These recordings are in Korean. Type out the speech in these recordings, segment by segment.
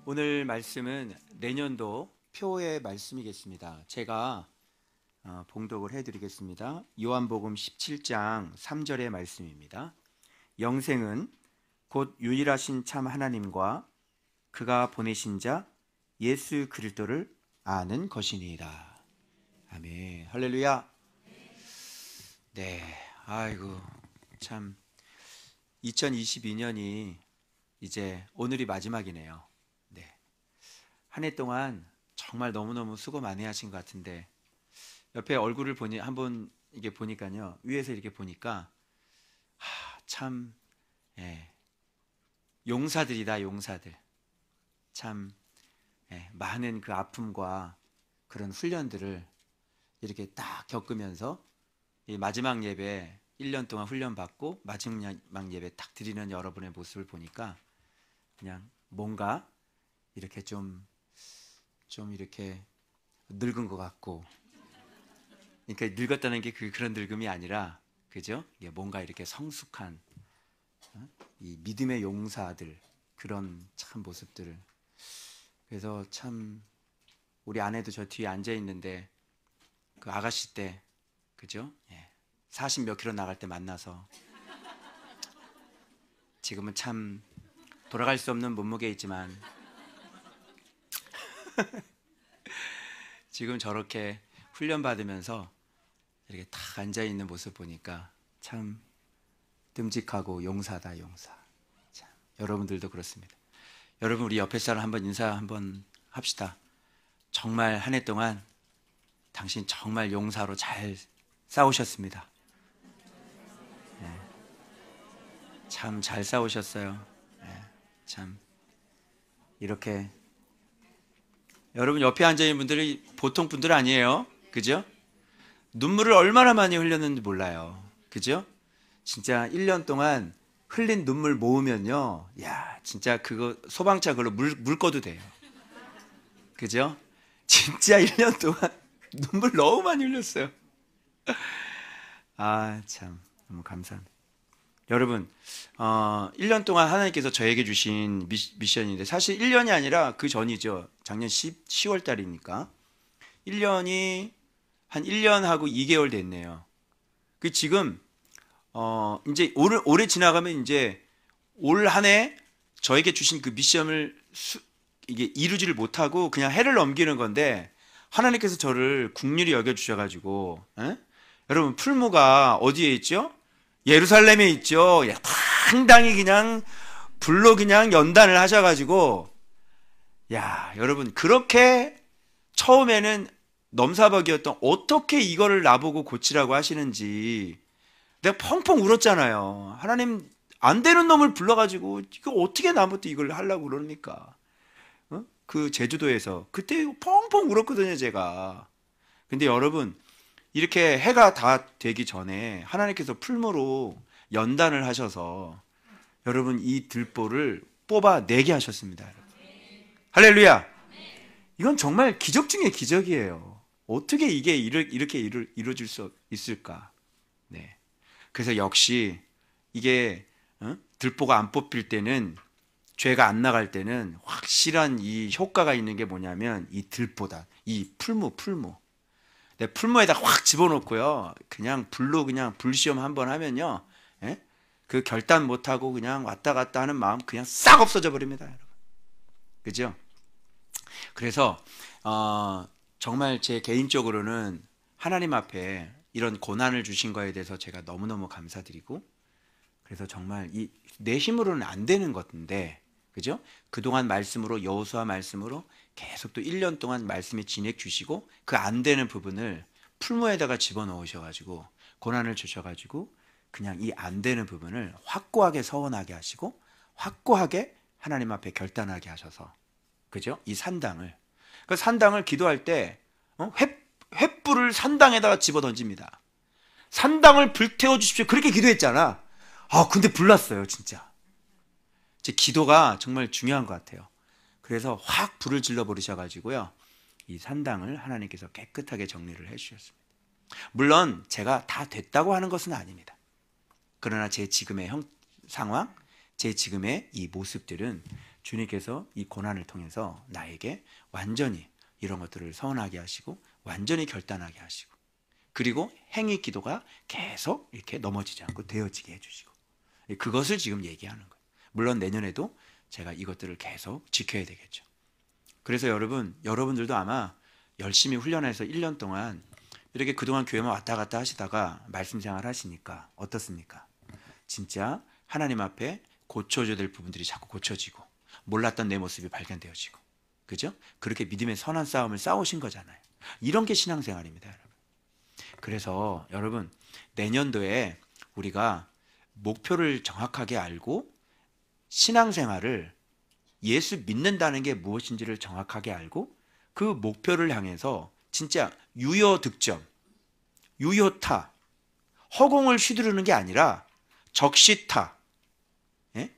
오늘 말씀은 내년도 표의 말씀이겠습니다. 제가 봉독을 해드리겠습니다. 요한복음 17장 3절의 말씀입니다. 영생은 곧 유일하신 참 하나님과 그가 보내신 자 예수 그리스도를 아는 것이니이다. 아멘. 할렐루야. 네, 아이고 참 2022년이 이제 오늘이 마지막이네요. 네, 한 해 동안 정말 너무너무 수고 많이 하신 것 같은데 옆에 얼굴을 보니 한번 이게 보니까요, 위에서 이렇게 보니까 참 용사들이다. 용사들. 참 많은 그 아픔과 그런 훈련들을 이렇게 딱 겪으면서 이 마지막 예배 1년 동안 훈련 받고 마지막 예배 딱 드리는 여러분의 모습을 보니까 그냥 뭔가 이렇게 좀 이렇게 늙은 것 같고, 그러니까 늙었다는 게 그런 늙음이 아니라, 그죠? 뭔가 이렇게 성숙한 이 믿음의 용사들, 그런 참 모습들을. 그래서 참 우리 아내도 저 뒤에 앉아 있는데 그 아가씨 때, 그죠? 40 몇 킬로 나갈 때 만나서 지금은 참 돌아갈 수 없는 몸무게에 있지만 지금 저렇게 훈련 받으면서 이렇게 딱 앉아 있는 모습 보니까 참 듬직하고 용사다. 용사. 참, 여러분들도 그렇습니다. 여러분, 우리 옆에 사람 한번 인사 한번 합시다. 정말 한 해 동안 당신 정말 용사로 잘 싸우셨습니다. 참 잘 싸우셨어요. 참 이렇게 여러분 옆에 앉아있는 분들이 보통 분들 아니에요. 그죠? 눈물을 얼마나 많이 흘렸는지 몰라요. 그죠? 진짜 1년 동안 흘린 눈물 모으면요, 야 진짜 그거 소방차 그걸로 물 꺼도 돼요. 그죠? 진짜 1년 동안 눈물 너무 많이 흘렸어요. 아 참 너무 감사합니다. 여러분, 1년 동안 하나님께서 저에게 주신 미션인데, 사실 1년이 아니라 그 전이죠. 작년 10월 달이니까 1년이 한 1년하고 2개월 됐네요. 그 지금 이제 올해 지나가면 이제 올 한 해 저에게 주신 그 미션을 이게 이루지를 못하고 그냥 해를 넘기는 건데, 하나님께서 저를 긍휼히 여겨 주셔가지고, 여러분 풀무가 어디에 있죠? 예루살렘에 있죠. 상당히 그냥 불로 그냥 연단을 하셔가지고, 야 여러분, 그렇게 처음에는 넘사벽이었던, 어떻게 이거를 나보고 고치라고 하시는지 내가 펑펑 울었잖아요. 하나님, 안 되는 놈을 불러가지고 이거 어떻게 나부터 이걸 하려고 그럽니까? 그 제주도에서 그때 펑펑 울었거든요, 제가. 근데 여러분, 이렇게 해가 다 되기 전에 하나님께서 풀무로 연단을 하셔서 여러분 이 들보를 뽑아내게 하셨습니다. 여러분. 할렐루야. 이건 정말 기적 중에 기적이에요. 어떻게 이게 이렇게 이루어질 수 있을까? 네. 그래서 역시 이게 들보가 안 뽑힐 때는, 죄가 안 나갈 때는 확실한 이 효과가 있는 게 뭐냐면 이 들보다, 이 풀무. 내 풀무에다 확 집어넣고요, 그냥 불로 그냥 불시험 한번 하면요, 그 결단 못하고 그냥 왔다 갔다 하는 마음 그냥 싹 없어져 버립니다, 여러분. 그죠? 그래서 정말 제 개인적으로는 하나님 앞에 이런 고난을 주신 거에 대해서 제가 너무너무 감사드리고, 그래서 정말 내 힘으로는 안 되는 건데, 그죠? 그동안 말씀으로, 여호수아 말씀으로 계속 또 1년 동안 말씀에 진액 주시고, 그 안 되는 부분을 풀무에다가 집어넣으셔가지고 고난을 주셔가지고 그냥 이 안 되는 부분을 확고하게 서원하게 하시고, 확고하게 하나님 앞에 결단하게 하셔서, 그죠? 이 산당을, 그 산당을 기도할 때 횃불을 산당에다가 집어 던집니다. 산당을 불태워 주십시오, 그렇게 기도했잖아. 근데 불났어요, 진짜. 제 기도가 정말 중요한 것 같아요. 그래서 확 불을 질러 버리셔가지고요, 이 산당을 하나님께서 깨끗하게 정리를 해주셨습니다. 물론 제가 다 됐다고 하는 것은 아닙니다. 그러나 제 지금의 상황, 제 지금의 이 모습들은 주님께서 이 고난을 통해서 나에게 완전히 이런 것들을 서운하게 하시고 완전히 결단하게 하시고, 그리고 행위 기도가 계속 이렇게 넘어지지 않고 되어지게 해주시고, 그것을 지금 얘기하는 거예요. 물론 내년에도 제가 이것들을 계속 지켜야 되겠죠. 그래서 여러분들도 아마 열심히 훈련해서 1년 동안 이렇게 그동안 교회만 왔다 갔다 하시다가 말씀 생활 하시니까 어떻습니까? 진짜 하나님 앞에 고쳐줘야 될 부분들이 자꾸 고쳐지고, 몰랐던 내 모습이 발견되어지고, 그죠? 그렇게 믿음의 선한 싸움을 싸우신 거잖아요. 이런 게 신앙생활입니다, 여러분. 그래서 여러분, 내년도에 우리가 목표를 정확하게 알고 신앙생활을, 예수 믿는다는 게 무엇인지를 정확하게 알고 그 목표를 향해서 진짜 유효득점, 유효타, 허공을 휘두르는 게 아니라 적시타, 예?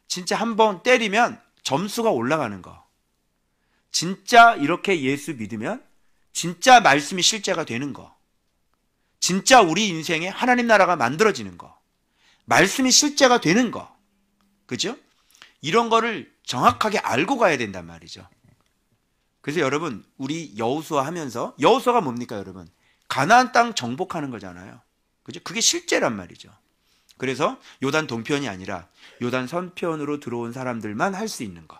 진짜 한번 때리면 점수가 올라가는 거, 진짜 이렇게 예수 믿으면 진짜 말씀이 실제가 되는 거, 진짜 우리 인생에 하나님 나라가 만들어지는 거, 말씀이 실제가 되는 거, 그죠? 이런 거를 정확하게 알고 가야 된단 말이죠. 그래서 여러분, 우리 여호수아 하면서, 여호수아가 뭡니까 여러분? 가나안 땅 정복하는 거잖아요. 그죠? 그게 실제란 말이죠. 그래서 요단 동편이 아니라 요단 서편으로 들어온 사람들만 할 수 있는 거.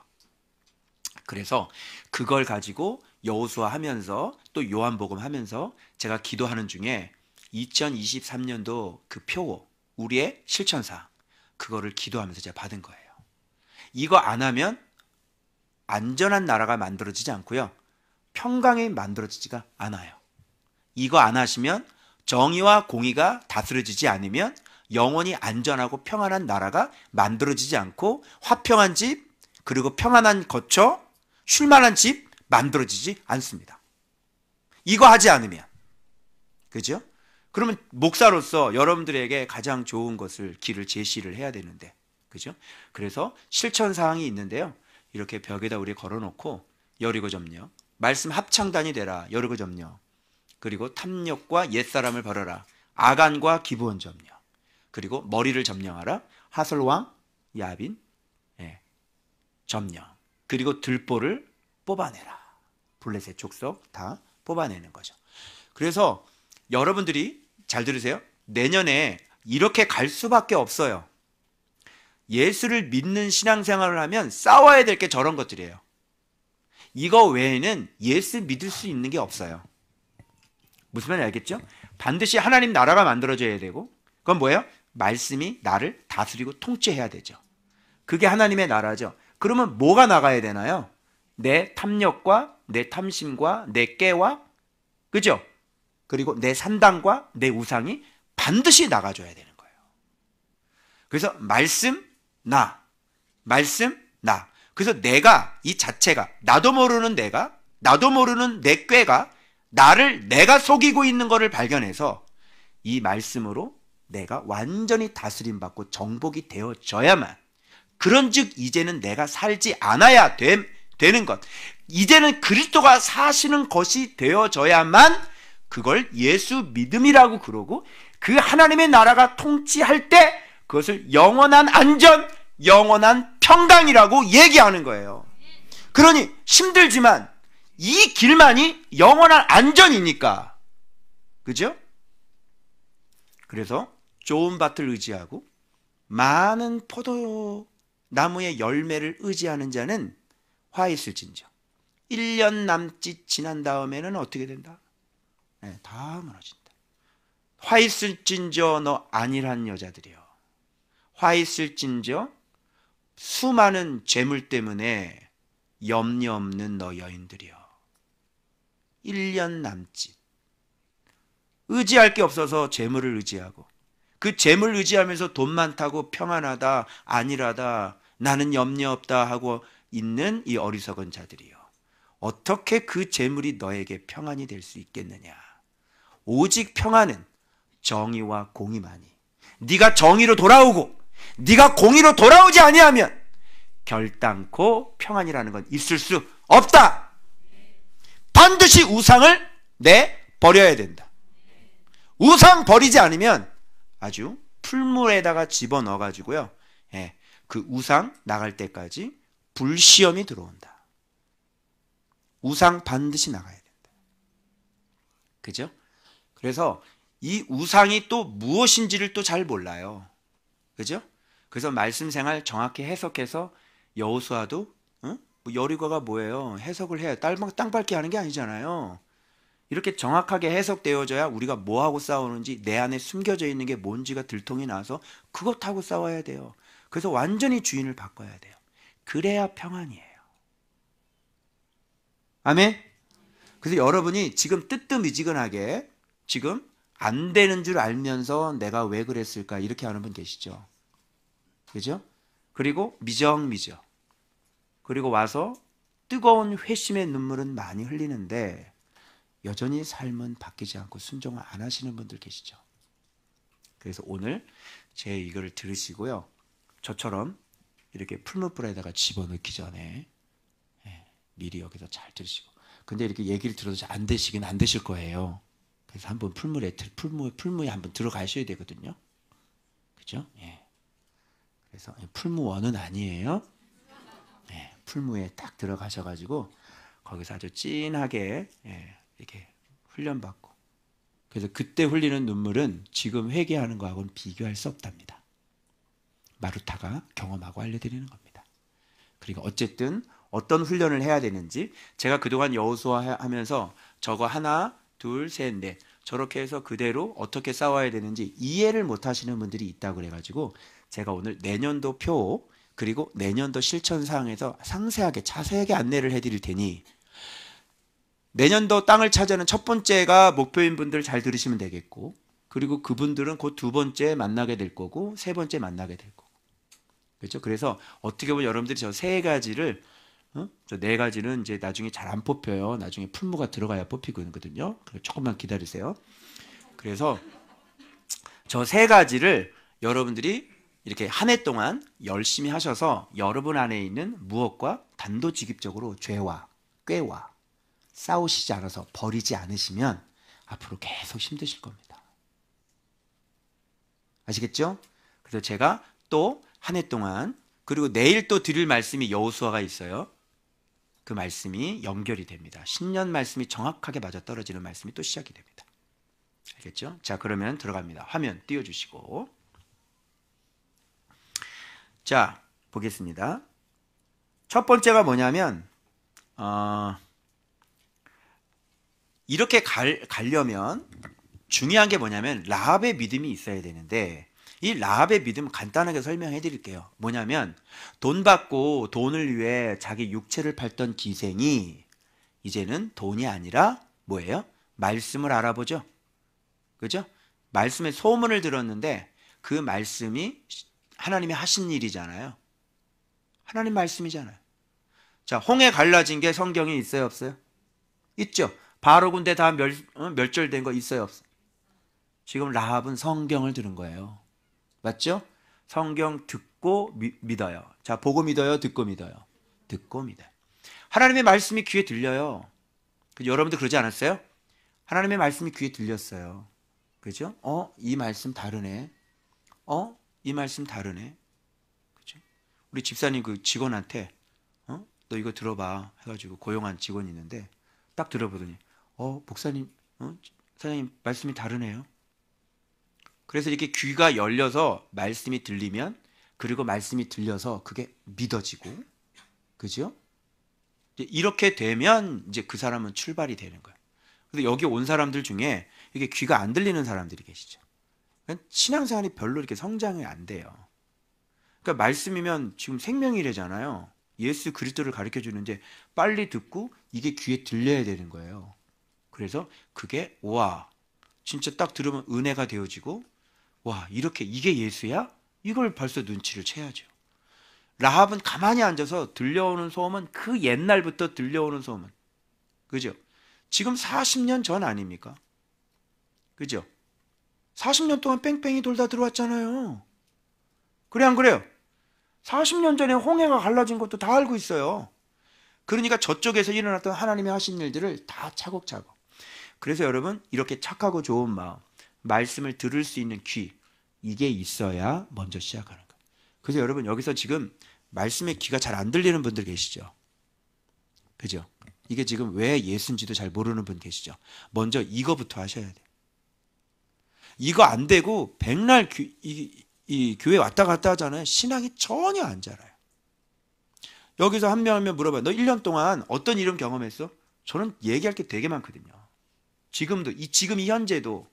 그래서 그걸 가지고 여호수아 하면서 또 요한복음 하면서 제가 기도하는 중에 2023년도 그 표, 우리의 실천사, 그거를 기도하면서 제가 받은 거예요. 이거 안 하면 안전한 나라가 만들어지지 않고요, 평강이 만들어지지가 않아요. 이거 안 하시면, 정의와 공의가 다스려지지 않으면 영원히 안전하고 평안한 나라가 만들어지지 않고, 화평한 집, 그리고 평안한 거처, 쉴만한 집 만들어지지 않습니다. 이거 하지 않으면. 그죠? 그러면 목사로서 여러분들에게 가장 좋은 것을, 길을 제시를 해야 되는데, 그죠? 그래서 실천 사항이 있는데요, 이렇게 벽에다 우리 걸어놓고, 여리고 점령, 말씀 합창단이 되라, 여리고 점령, 그리고 탐욕과 옛사람을 버려라, 아간과 기브온 점령, 그리고 머리를 점령하라, 하솔왕 야빈, 점령, 그리고 들보를 뽑아내라, 블레셋 족속 다 뽑아내는 거죠. 그래서 여러분들이 잘 들으세요. 내년에 이렇게 갈 수밖에 없어요. 예수를 믿는 신앙생활을 하면 싸워야 될 게 저런 것들이에요. 이거 외에는 예수 믿을 수 있는 게 없어요. 무슨 말인지 알겠죠? 반드시 하나님 나라가 만들어져야 되고, 그건 뭐예요? 말씀이 나를 다스리고 통치해야 되죠. 그게 하나님의 나라죠. 그러면 뭐가 나가야 되나요? 내 탐욕과 내 탐심과 내 깨와, 그죠? 그리고 내 산당과 내 우상이 반드시 나가줘야 되는 거예요. 그래서 말씀 나, 말씀 나. 그래서 내가, 이 자체가, 나도 모르는 내가, 나도 모르는 내 꾀가 나를, 내가 속이고 있는 것을 발견해서 이 말씀으로 내가 완전히 다스림받고 정복이 되어져야만, 그런즉 이제는 내가 살지 않아야 되는 것, 이제는 그리스도가 사시는 것이 되어져야만 그걸 예수 믿음이라고 그러고, 그 하나님의 나라가 통치할 때 그것을 영원한 안전, 영원한 평강이라고 얘기하는 거예요. 그러니 힘들지만 이 길만이 영원한 안전이니까, 그죠? 그래서 좋은 밭을 의지하고 많은 포도나무의 열매를 의지하는 자는 화 있을진저. 1년 남짓 지난 다음에는 어떻게 된다? 다 무너진다. 화 있을진저 너 안일한 여자들이여. 화 있을진저 수많은 재물 때문에 염려 없는 너 여인들이여. 1년 남짓. 의지할 게 없어서 재물을 의지하고, 그 재물 의지하면서 돈 많다고 평안하다, 안일하다, 나는 염려 없다 하고 있는 이 어리석은 자들이여. 어떻게 그 재물이 너에게 평안이 될 수 있겠느냐? 오직 평안은 정의와 공의만이. 네가 정의로 돌아오고 네가 공의로 돌아오지 아니하면 결단코 평안이라는 건 있을 수 없다. 반드시 우상을 버려야 된다. 우상 버리지 않으면 아주 풀물에다가 집어넣어 가지고요, 그 우상 나갈 때까지 불시험이 들어온다. 우상 반드시 나가야 된다. 그죠? 그래서 이 우상이 또 무엇인지를 또 잘 몰라요. 그죠? 그래서 말씀 생활 정확히 해석해서 여호수아도 여리고가 뭐예요? 해석을 해야 땅 밟기 하는 게 아니잖아요. 이렇게 정확하게 해석되어져야 우리가 뭐하고 싸우는지 내 안에 숨겨져 있는 게 뭔지가 들통이 나서 그것하고 싸워야 돼요. 그래서 완전히 주인을 바꿔야 돼요. 그래야 평안이에요. 아멘? 그래서 여러분이 지금 뜨뜻미지근하게 지금 안 되는 줄 알면서 내가 왜 그랬을까 이렇게 하는 분 계시죠? 그죠? 그리고 미적미적. 그리고 와서 뜨거운 회심의 눈물은 많이 흘리는데 여전히 삶은 바뀌지 않고 순종을 안 하시는 분들 계시죠? 그래서 오늘 제 이거를 들으시고요. 저처럼 이렇게 풀무불에다가 집어넣기 전에 미리 여기서 잘 들으시고. 근데 이렇게 얘기를 들어도 잘 안 되시긴 안 되실 거예요. 그래서 한번 풀무에 한번 들어가셔야 되거든요. 그죠? 예. 그래서 풀무원은 아니에요. 예. 풀무에 딱 들어가셔가지고 거기서 아주 진하게 이렇게 훈련받고. 그래서 그때 흘리는 눈물은 지금 회개하는 거하고는 비교할 수 없답니다. 마루타가 경험하고 알려드리는 겁니다. 그리고 어쨌든 어떤 훈련을 해야 되는지 제가 그동안 여호수아 하면서 저거 하나, 둘, 셋, 넷 저렇게 해서 그대로 어떻게 싸워야 되는지 이해를 못 하시는 분들이 있다고 그래가지고 제가 오늘 내년도 표 그리고 내년도 실천 사항에서 상세하게 자세하게 안내를 해드릴 테니 내년도 땅을 차지하는 첫 번째가 목표인 분들 잘 들으시면 되겠고 그리고 그분들은 곧 두 번째 만나게 될 거고 세 번째 만나게 될 거고 그렇죠? 그래서 어떻게 보면 여러분들이 저 세 가지를 저 네 가지는 이제 나중에 잘 안 뽑혀요. 나중에 풀무가 들어가야 뽑히거든요. 조금만 기다리세요. 그래서 저 세 가지를 여러분들이 이렇게 한 해 동안 열심히 하셔서 여러분 안에 있는 무엇과 단도직입적으로 죄와 꾀와 싸우시지 않아서 버리지 않으시면 앞으로 계속 힘드실 겁니다. 아시겠죠? 그래서 제가 또 한 해 동안 그리고 내일 또 드릴 말씀이 여호수아가 있어요. 그 말씀이 연결이 됩니다. 신년 말씀이 정확하게 맞아떨어지는 말씀이 또 시작이 됩니다. 알겠죠? 자, 그러면 들어갑니다. 화면 띄워주시고 자, 보겠습니다. 첫 번째가 뭐냐면 이렇게 가려면 중요한 게 뭐냐면 라합의 믿음이 있어야 되는데 이 라합의 믿음 간단하게 설명해 드릴게요. 뭐냐면 돈 받고 돈을 위해 자기 육체를 팔던 기생이 이제는 돈이 아니라 뭐예요? 말씀을 알아보죠. 그죠? 말씀의 소문을 들었는데 그 말씀이 하나님이 하신 일이잖아요. 하나님 말씀이잖아요. 자, 홍해 갈라진 게 성경에 있어요, 없어요? 있죠. 바로 군대 다 멸절된 거 있어요, 없어요? 지금 라합은 성경을 들은 거예요. 맞죠? 성경 듣고 믿어요. 자, 보고 믿어요? 듣고 믿어요? 듣고 믿어요. 하나님의 말씀이 귀에 들려요. 여러분들 그러지 않았어요? 하나님의 말씀이 귀에 들렸어요. 그죠? 이 말씀 다르네. 이 말씀 다르네. 그죠? 우리 집사님 그 직원한테 너 이거 들어봐 해가지고 고용한 직원이 있는데 딱 들어보더니 목사님, 사장님 말씀이 다르네요. 그래서 이렇게 귀가 열려서 말씀이 들리면 그리고 말씀이 들려서 그게 믿어지고 그죠? 이렇게 되면 이제 그 사람은 출발이 되는 거예요. 그래서 여기 온 사람들 중에 이게 귀가 안 들리는 사람들이 계시죠. 신앙생활이 별로 이렇게 성장이 안 돼요. 그러니까 말씀이면 지금 생명이래잖아요. 예수 그리스도를 가르쳐 주는데 빨리 듣고 이게 귀에 들려야 되는 거예요. 그래서 그게 와 진짜 딱 들으면 은혜가 되어지고 와 이렇게 이게 예수야? 이걸 벌써 눈치를 채야죠. 라합은 가만히 앉아서 들려오는 소음은 그 옛날부터 들려오는 소음은 그죠? 지금 40년 전 아닙니까? 그죠? 40년 동안 뺑뺑이 돌다 들어왔잖아요. 그래 안 그래요? 40년 전에 홍해가 갈라진 것도 다 알고 있어요. 그러니까 저쪽에서 일어났던 하나님이 하신 일들을 다 차곡차곡. 그래서 여러분 이렇게 착하고 좋은 마음, 말씀을 들을 수 있는 귀 이게 있어야 먼저 시작하는 거예요. 그래서 여러분 여기서 지금 말씀에 귀가 잘 안 들리는 분들 계시죠? 그죠? 이게 지금 왜 예수인지도 잘 모르는 분 계시죠? 먼저 이거부터 하셔야 돼요. 이거 안 되고 백날 이 교회 왔다 갔다 하잖아요. 신앙이 전혀 안 자라요. 여기서 한 명 물어봐요. 너 1년 동안 어떤 이름 경험했어? 저는 얘기할 게 되게 많거든요. 지금도, 지금 이 현재도,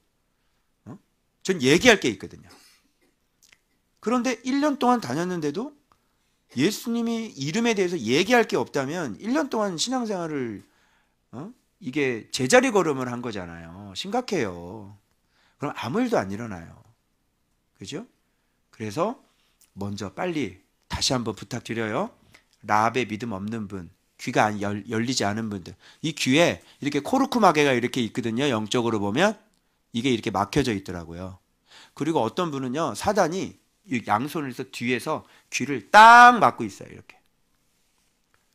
전 얘기할 게 있거든요. 그런데 1년 동안 다녔는데도 예수님이 이름에 대해서 얘기할 게 없다면 1년 동안 신앙생활을, 이게 제자리 걸음을 한 거잖아요. 심각해요. 그럼 아무 일도 안 일어나요. 그죠? 그래서 먼저 빨리 다시 한번 부탁드려요. 라합의 믿음 없는 분, 귀가 열리지 않은 분들, 이 귀에 이렇게 코르크 마개가 이렇게 있거든요. 영적으로 보면 이게 이렇게 막혀져 있더라고요. 그리고 어떤 분은요, 사단이 양손을 해서 뒤에서 귀를 딱 막고 있어요. 이렇게.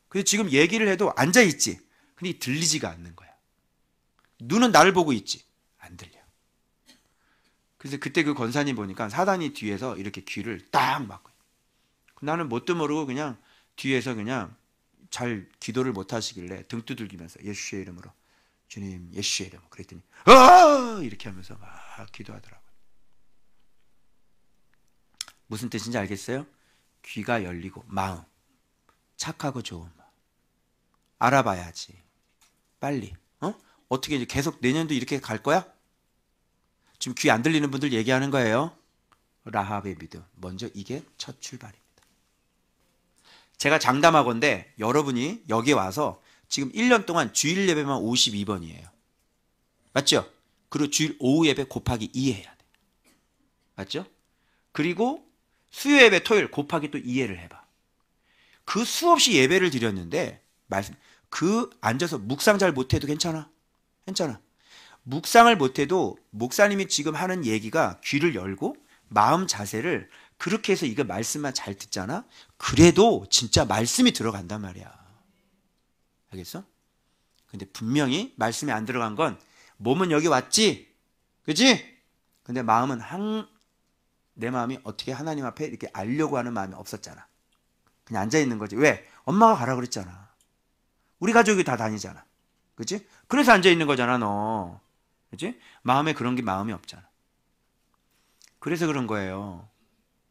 그래서 지금 얘기를 해도 앉아 있지. 근데 들리지가 않는 거야. 눈은 나를 보고 있지. 안 들려. 그래서 그때 그 권사님 보니까 사단이 뒤에서 이렇게 귀를 딱 막고 있어요. 나는 뭣도 모르고 그냥 뒤에서 그냥 잘 기도를 못 하시길래 등 두들기면서 예수의 이름으로, 주님 예수의 이름, 그랬더니 이렇게 하면서 막 기도하더라고요. 무슨 뜻인지 알겠어요? 귀가 열리고 마음, 착하고 좋은 마음 알아봐야지. 빨리. 어떻게 이제 계속 내년도 이렇게 갈 거야? 지금 귀 안 들리는 분들 얘기하는 거예요. 라합의 믿음, 먼저 이게 첫 출발입니다. 제가 장담하건대 여러분이 여기 와서 지금 1년 동안 주일 예배만 52번이에요. 맞죠? 그리고 주일 오후 예배 곱하기 2 해야 돼. 맞죠? 그리고 수요 예배 토요일 곱하기 또 2회를 해봐. 그 수없이 예배를 드렸는데 앉아서 묵상 잘 못해도 괜찮아. 괜찮아. 묵상을 못해도 목사님이 지금 하는 얘기가 귀를 열고 마음 자세를 그렇게 해서 이거 말씀만 잘 듣잖아. 그래도 진짜 말씀이 들어간단 말이야. 알겠어? 근데 분명히 말씀이 안 들어간 건 몸은 여기 왔지? 그치? 근데 마음은 내 마음이 어떻게 하나님 앞에 이렇게 알려고 하는 마음이 없었잖아. 그냥 앉아있는 거지. 왜? 엄마가 가라 그랬잖아. 우리 가족이 다 다니잖아. 그치? 그래서 앉아있는 거잖아, 너. 그치? 마음에 그런 게 마음이 없잖아. 그래서 그런 거예요.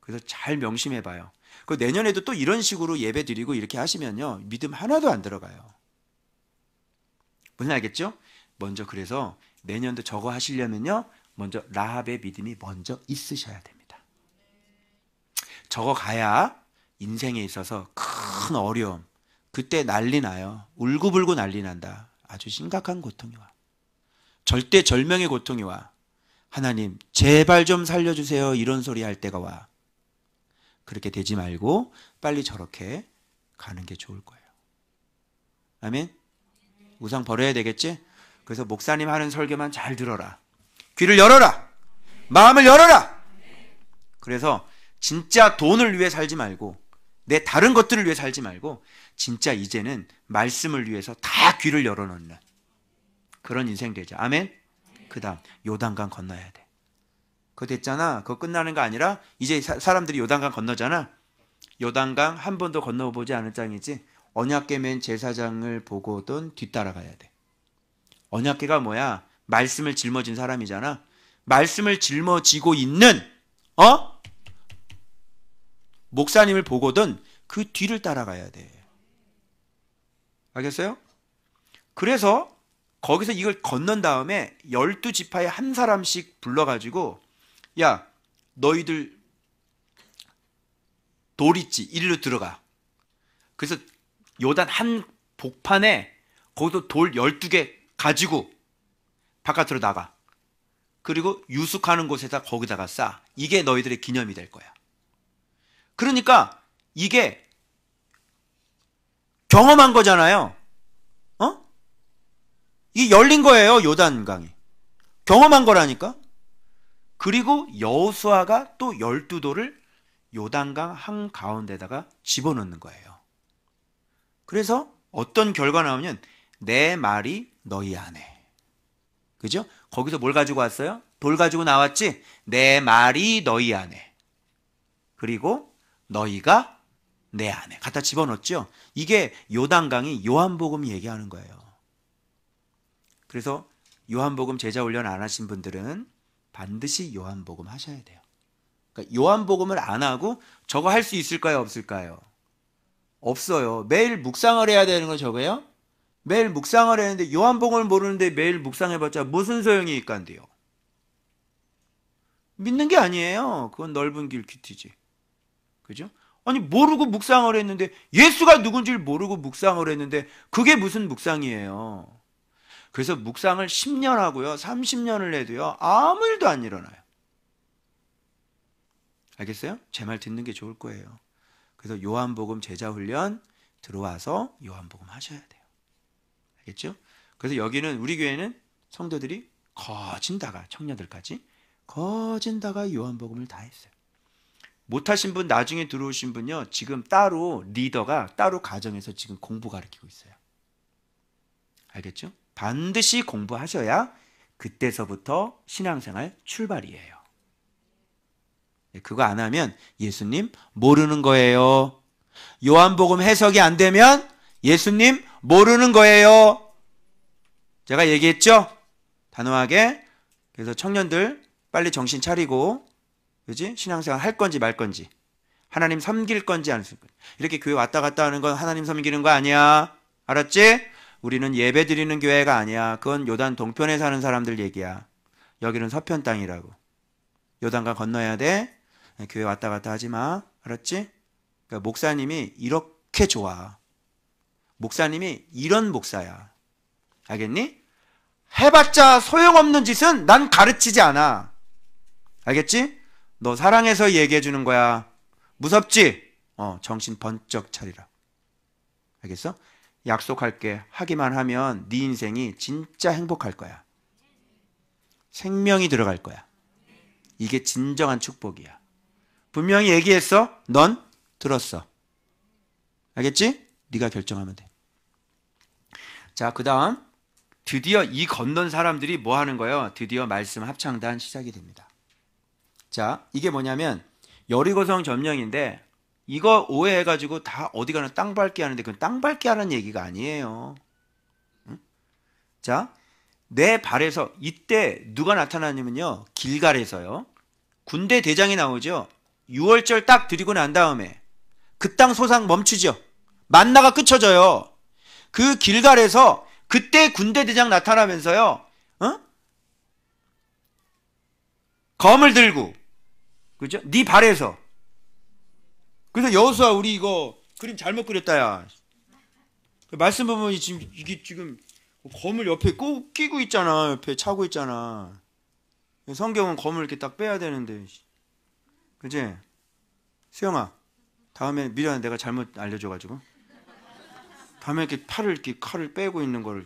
그래서 잘 명심해봐요. 그 내년에도 또 이런 식으로 예배 드리고 이렇게 하시면요, 믿음 하나도 안 들어가요. 무슨 알겠죠? 먼저 그래서 내년도 저거 하시려면요, 먼저 라합의 믿음이 먼저 있으셔야 됩니다. 저거 가야 인생에 있어서 큰 어려움, 그때 난리 나요. 울고불고 난리 난다. 아주 심각한 고통이 와. 절대절명의 고통이 와. 하나님 제발 좀 살려주세요 이런 소리 할 때가 와. 그렇게 되지 말고 빨리 저렇게 가는 게 좋을 거예요. 아멘. 우상 버려야 되겠지? 그래서 목사님 하는 설교만 잘 들어라. 귀를 열어라. 마음을 열어라. 그래서 진짜 돈을 위해 살지 말고 내 다른 것들을 위해 살지 말고 진짜 이제는 말씀을 위해서 다 귀를 열어놓는 그런 인생 되자. 아멘. 그 다음 요단강 건너야 돼. 그거 됐잖아. 그거 끝나는 거 아니라 이제 사람들이 요단강 건너잖아. 요단강 한 번도 건너보지 않은 땅이지. 언약궤 맨 제사장을 보고든 뒤따라가야 돼. 언약궤가 뭐야? 말씀을 짊어진 사람이잖아. 말씀을 짊어지고 있는 목사님을 보고든 그 뒤를 따라가야 돼. 알겠어요? 그래서 거기서 이걸 건넌 다음에 12지파에 한 사람씩 불러가지고 야 너희들 돌 있지? 이리로 들어가. 그래서 요단 한 복판에 거기서 돌 12개 가지고 바깥으로 나가. 그리고 유숙하는 곳에다 거기다가 싸. 이게 너희들의 기념이 될 거야. 그러니까 이게 경험한 거잖아요. 이게 열린 거예요. 요단강이. 경험한 거라니까. 그리고 여호수아가 또 12돌을 요단강 한가운데다가 집어넣는 거예요. 그래서 어떤 결과 나오면 내 말이 너희 안에. 그죠? 거기서 뭘 가지고 왔어요? 돌 가지고 나왔지? 내 말이 너희 안에. 그리고 너희가 내 안에 갖다 집어넣었죠. 이게 요단강이 요한복음 얘기하는 거예요. 그래서 요한복음 제자 훈련 안 하신 분들은 반드시 요한복음 하셔야 돼요. 그러니까 요한복음을 안 하고 저거 할 수 있을까요? 없을까요? 없어요. 매일 묵상을 해야 되는 건 저거예요? 매일 묵상을 했는데 요한복음을 모르는데 매일 묵상해봤자 무슨 소용이 있간데요? 믿는 게 아니에요. 그건 넓은 길 큐티지. 그죠? 아니 모르고 묵상을 했는데 예수가 누군지를 모르고 묵상을 했는데 그게 무슨 묵상이에요? 그래서 묵상을 10년 하고요 30년을 해도요 아무 일도 안 일어나요. 알겠어요? 제 말 듣는 게 좋을 거예요. 그래서 요한복음 제자훈련 들어와서 요한복음 하셔야 돼요. 알겠죠? 그래서 여기는 우리 교회는 성도들이 거진다가 청년들까지 거진다가 요한복음을 다 했어요. 못하신 분 나중에 들어오신 분요 지금 따로 리더가 따로 가정에서 지금 공부 가르치고 있어요. 알겠죠? 반드시 공부하셔야 그때서부터 신앙생활 출발이에요. 그거 안 하면 예수님 모르는 거예요. 요한복음 해석이 안 되면 예수님 모르는 거예요. 제가 얘기했죠? 단호하게. 그래서 청년들 빨리 정신 차리고 그지? 신앙생활 할 건지 말 건지 하나님 섬길 건지 안 섬길 건지 이렇게 교회 왔다 갔다 하는 건 하나님 섬기는 거 아니야. 알았지? 우리는 예배 드리는 교회가 아니야. 그건 요단 동편에 사는 사람들 얘기야. 여기는 서편 땅이라고. 요단강 건너야 돼. 교회 왔다 갔다 하지 마. 알았지? 그러니까 목사님이 이렇게 좋아. 목사님이 이런 목사야. 알겠니? 해봤자 소용없는 짓은 난 가르치지 않아. 알겠지? 너 사랑해서 얘기해 주는 거야. 무섭지? 정신 번쩍 차리라. 알겠어? 약속할게. 하기만 하면 네 인생이 진짜 행복할 거야. 생명이 들어갈 거야. 이게 진정한 축복이야. 분명히 얘기했어. 넌 들었어. 알겠지? 네가 결정하면 돼. 자, 그 다음 드디어 이 건넌 사람들이 뭐 하는 거예요? 드디어 말씀 합창단 시작이 됩니다. 자, 이게 뭐냐면 여리고성 점령인데 이거 오해해가지고 다 어디 가나 땅 밟기 하는데 그건 땅 밟기 하는 얘기가 아니에요. 응? 자, 내 발에서 이때 누가 나타나냐면요. 길갈에서요. 군대 대장이 나오죠. 6월절 딱 드리고 난 다음에 그 땅 소상 멈추죠. 만나가 끊쳐져요. 그 길갈에서 그때 군대 대장 나타나면서요. 검을 들고 그죠? 네 발에서. 그래서 여호수아 우리 이거 그림 잘못 그렸다 야. 말씀 보면 지금 이게 지금 검을 옆에 꼭 끼고 있잖아. 옆에 차고 있잖아. 성경은 검을 이렇게 딱 빼야 되는데. 그지? 수영아, 다음에 미련한 내가 잘못 알려줘가지고 다음에 이렇게 이렇게 칼을 빼고 있는 걸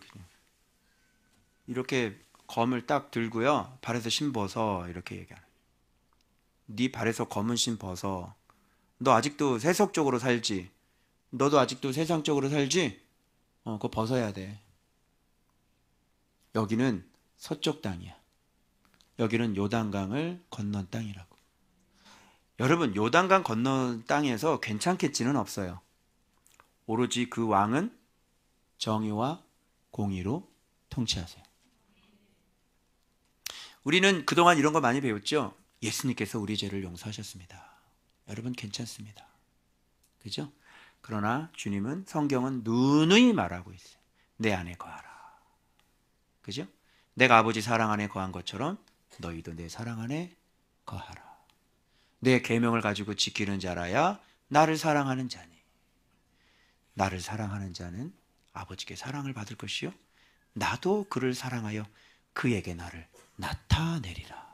이렇게 검을 딱 들고요. 발에서 신 벗어 이렇게 얘기하는. 네 발에서 검은 신 벗어. 너 아직도 세속적으로 살지? 너도 아직도 세상적으로 살지? 그거 벗어야 돼. 여기는 서쪽 땅이야. 여기는 요단강을 건넌 땅이라고. 여러분 요단강 건넌 땅에서 괜찮겠지는 없어요. 오로지 그 왕은 정의와 공의로 통치하세요. 우리는 그동안 이런 거 많이 배웠죠. 예수님께서 우리 죄를 용서하셨습니다. 여러분 괜찮습니다. 그죠? 그러나 주님은 성경은 누누이 말하고 있어요. 내 안에 거하라. 그죠? 내가 아버지 사랑 안에 거한 것처럼 너희도 내 사랑 안에 거하라. 내 계명을 가지고 지키는 자라야 나를 사랑하는 자니. 나를 사랑하는 자는 아버지께 사랑을 받을 것이요 나도 그를 사랑하여 그에게 나를 나타내리라.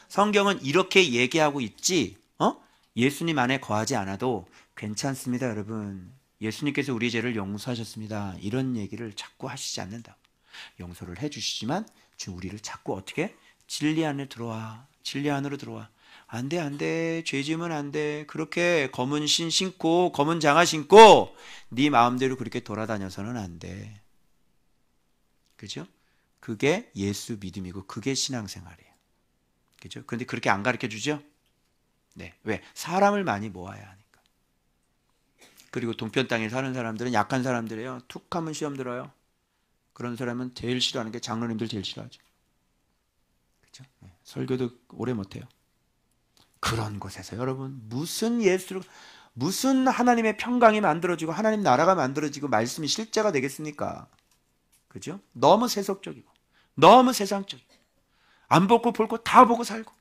성경은 이렇게 얘기하고 있지 예수님 안에 거하지 않아도 괜찮습니다. 여러분 예수님께서 우리 죄를 용서하셨습니다. 이런 얘기를 자꾸 하시지 않는다. 용서를 해주시지만 지금 우리를 자꾸 어떻게? 진리 안에 들어와. 진리 안으로 들어와. 안 돼, 안 돼. 죄 지으면 안 돼. 그렇게 검은 신 신고 검은 장화 신고 네 마음대로 그렇게 돌아다녀서는 안 돼. 그죠? 그게 예수 믿음이고 그게 신앙생활이에요. 그죠? 그런데 그렇게 안 가르쳐 주죠? 네. 왜? 사람을 많이 모아야 하니까. 그리고 동편 땅에 사는 사람들은 약한 사람들이에요. 툭 하면 시험 들어요. 그런 사람은 제일 싫어하는 게 장로님들 제일 싫어하죠. 그렇죠? 설교도 오래 못해요. 그런 곳에서 여러분 무슨 하나님의 평강이 만들어지고 하나님 나라가 만들어지고 말씀이 실제가 되겠습니까? 그죠? 너무 세속적이고 너무 세상적이고 안 보고 볼 거 다 보고 살고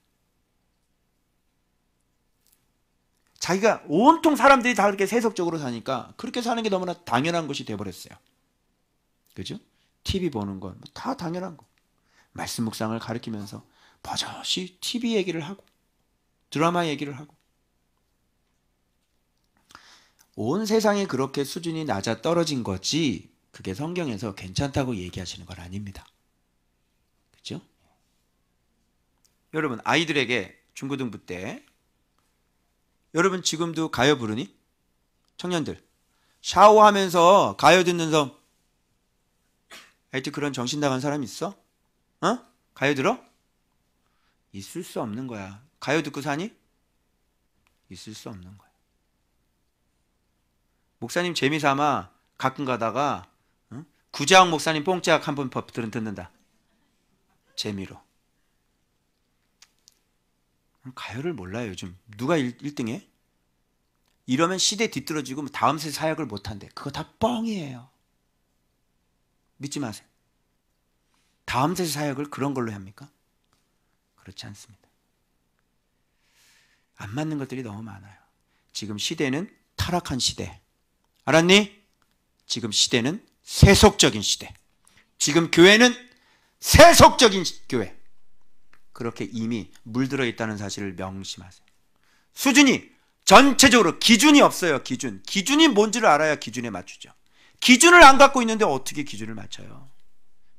자기가 온통 사람들이 다 그렇게 세속적으로 사니까 그렇게 사는 게 너무나 당연한 것이 돼버렸어요. 그죠? TV 보는 건 다 당연한 거. 말씀 묵상을 가르치면서 버젓이 TV 얘기를 하고 드라마 얘기를 하고 온 세상이 그렇게 수준이 낮아 떨어진 거지 그게 성경에서 괜찮다고 얘기하시는 건 아닙니다. 그렇죠? 여러분 아이들에게 중고등부 때 여러분 지금도 가요 부르니? 청년들 샤워하면서 가요 듣는 성 하여튼 그런 정신 나간 사람 있어? 어? 가요 들어? 있을 수 없는 거야. 가요 듣고 사니? 있을 수 없는 거야. 목사님 재미삼아 가끔 가다가 구자욱 목사님 뽕짝 한번 듣는다. 재미로. 가요를 몰라요 요즘. 누가 1등해? 이러면 시대 뒤떨어지고 다음 세 사역을 못한대. 그거 다 뻥이에요. 믿지 마세요. 다음 세 사역을 그런 걸로 합니까? 그렇지 않습니다. 안 맞는 것들이 너무 많아요. 지금 시대는 타락한 시대. 알았니? 지금 시대는 세속적인 시대. 지금 교회는 세속적인 교회. 그렇게 이미 물들어 있다는 사실을 명심하세요. 수준이 전체적으로 기준이 없어요. 기준이 뭔지를 알아야 기준에 맞추죠. 기준을 안 갖고 있는데 어떻게 기준을 맞춰요?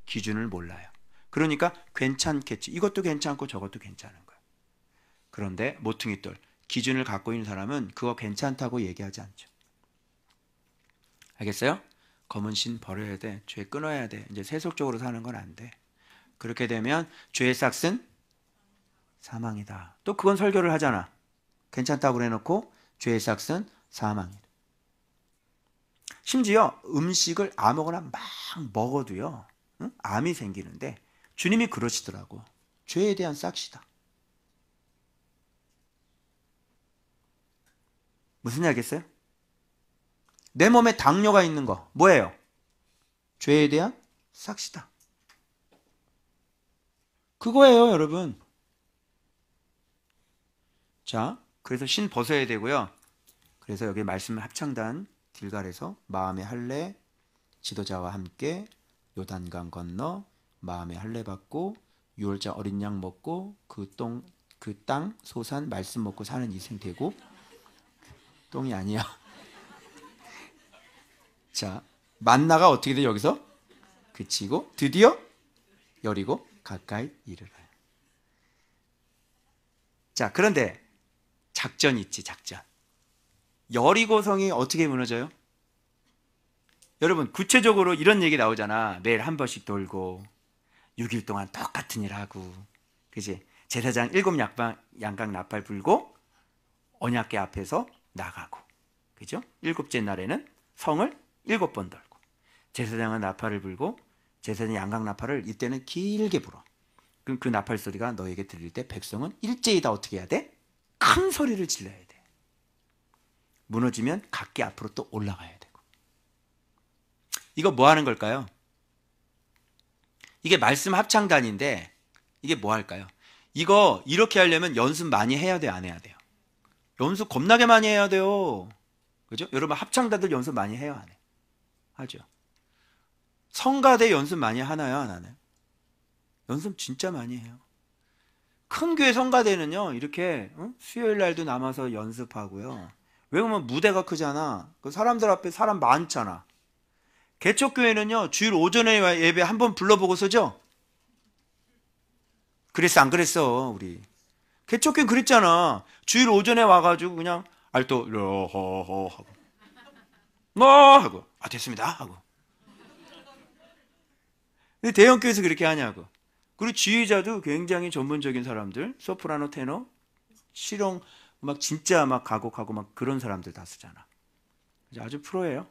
기준을 몰라요. 그러니까 괜찮겠지. 이것도 괜찮고 저것도 괜찮은 거예요. 그런데 모퉁이돌 기준을 갖고 있는 사람은 그거 괜찮다고 얘기하지 않죠. 알겠어요? 검은 신 버려야 돼. 죄 끊어야 돼. 이제 세속적으로 사는 건 안 돼. 그렇게 되면 죄의 삭은 사망이다. 또 그건 설교를 하잖아. 괜찮다고 그래놓고 죄의 삭은 사망이다. 심지어 음식을 아무거나 막 먹어도요, 응? 암이 생기는데 주님이 그러시더라고. 죄에 대한 싹시다. 무슨 얘기겠어요? 내 몸에 당뇨가 있는 거 뭐예요? 죄에 대한 싹시다. 그거예요, 여러분. 자, 그래서 신 벗어야 되고요. 그래서 여기 말씀 합창단 길갈에서 마음의 할례 지도자와 함께 요단강 건너 마음의 할례 받고 유월절 어린 양 먹고 그 땅 소산 말씀 먹고 사는 인생 되고 똥이 아니야. 자, 만나가 어떻게 돼 여기서? 그치고 드디어 여리고 가까이 이르러요. 자, 그런데 작전이 있지, 작전. 여리고성이 어떻게 무너져요? 여러분 구체적으로 이런 얘기 나오잖아. 매일 한 번씩 돌고 6일 동안 똑같은 일 하고, 그지? 제사장 7 양각 나팔 불고 언약궤 앞에서 나가고, 그죠? 7째 날에는 성을 7번 돌고, 제사장은 나팔을 불고 제사장 양각 나팔을 이때는 길게 불어. 그럼 그 나팔 소리가 너에게 들릴 때 백성은 일제히 다 어떻게 해야 돼? 큰 소리를 질러야 돼. 무너지면 각기 앞으로 또 올라가야 되고. 이거 뭐 하는 걸까요? 이게 말씀 합창단인데 이게 뭐 할까요? 이거 이렇게 하려면 연습 많이 해야 돼요, 안 해야 돼요? 연습 겁나게 많이 해야 돼요. 그죠? 여러분 합창단들 연습 많이 해요, 안 해요? 하죠. 성가대 연습 많이 하나요, 안 하나요? 연습 진짜 많이 해요. 큰 교회 성가대는요, 이렇게 수요일 날도 남아서 연습하고요. 왜 그러면 무대가 크잖아. 그 사람들 앞에 사람 많잖아. 개척교회는요, 주일 오전에 예배 한번 불러보고 서죠? 그랬어, 안 그랬어, 우리? 개척교회 그랬잖아. 주일 오전에 와가지고 그냥 알또 러허허 하고 뭐 하고 됐습니다 하고. 근데 대형교회에서 그렇게 하냐고. 그리고 지휘자도 굉장히 전문적인 사람들, 소프라노, 테너, 실용 막 진짜 막 가곡하고 막 그런 사람들 다 쓰잖아. 아주 프로예요.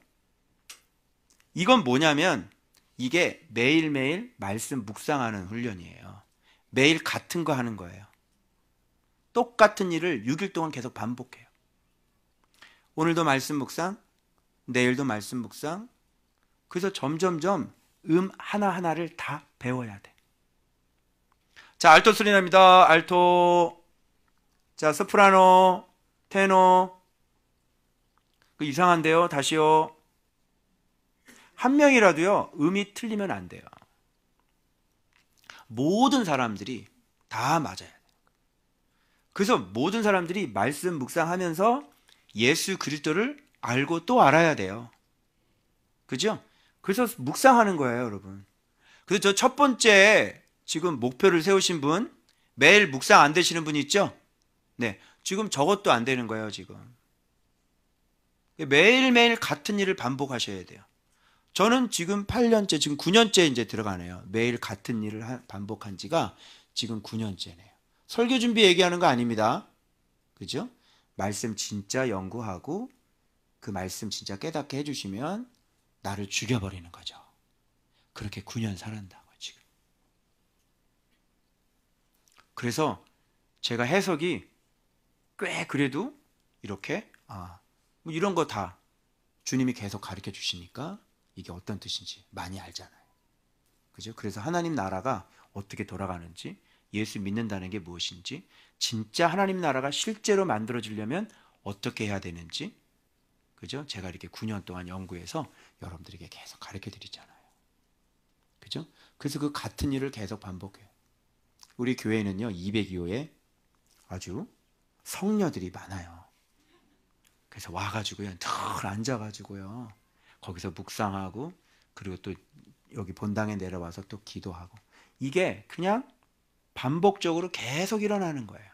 이건 뭐냐면 이게 매일매일 말씀 묵상하는 훈련이에요. 매일 같은 거 하는 거예요. 똑같은 일을 6일 동안 계속 반복해요. 오늘도 말씀 묵상, 내일도 말씀 묵상. 그래서 점점점 하나하나를 다 배워야 돼. 자, 알토 소리 납니다. 알토. 자, 소프라노, 테노. 그 이상한데요. 다시요. 한 명이라도요, 음이 틀리면 안 돼요. 모든 사람들이 다 맞아야 돼요. 그래서 모든 사람들이 말씀 묵상하면서 예수 그리스도를 알고 또 알아야 돼요. 그죠? 그래서 묵상하는 거예요, 여러분. 그래서 저 첫 번째 지금 목표를 세우신 분, 매일 묵상 안 되시는 분 있죠? 네. 지금 저것도 안 되는 거예요, 지금. 매일매일 같은 일을 반복하셔야 돼요. 저는 지금 8년째, 지금 9년째 이제 들어가네요. 매일 같은 일을 반복한 지가 지금 9년째네요. 설교 준비 얘기하는 거 아닙니다. 그죠? 말씀 진짜 연구하고 그 말씀 진짜 깨닫게 해주시면 나를 죽여버리는 거죠. 그렇게 9년 살았다고 지금. 그래서 제가 해석이 꽤 그래도 이렇게 뭐 이런 거 다 주님이 계속 가르쳐 주시니까 이게 어떤 뜻인지 많이 알잖아요. 그죠? 그래서 하나님 나라가 어떻게 돌아가는지, 예수 믿는다는 게 무엇인지, 진짜 하나님 나라가 실제로 만들어지려면 어떻게 해야 되는지, 그죠? 제가 이렇게 9년 동안 연구해서 여러분들에게 계속 가르쳐 드리잖아요. 그죠? 그래서 그 같은 일을 계속 반복해요. 우리 교회는요, 202호에 아주 성녀들이 많아요. 그래서 와가지고요, 늘 앉아가지고요, 거기서 묵상하고, 그리고 또 여기 본당에 내려와서 또 기도하고, 이게 그냥 반복적으로 계속 일어나는 거예요.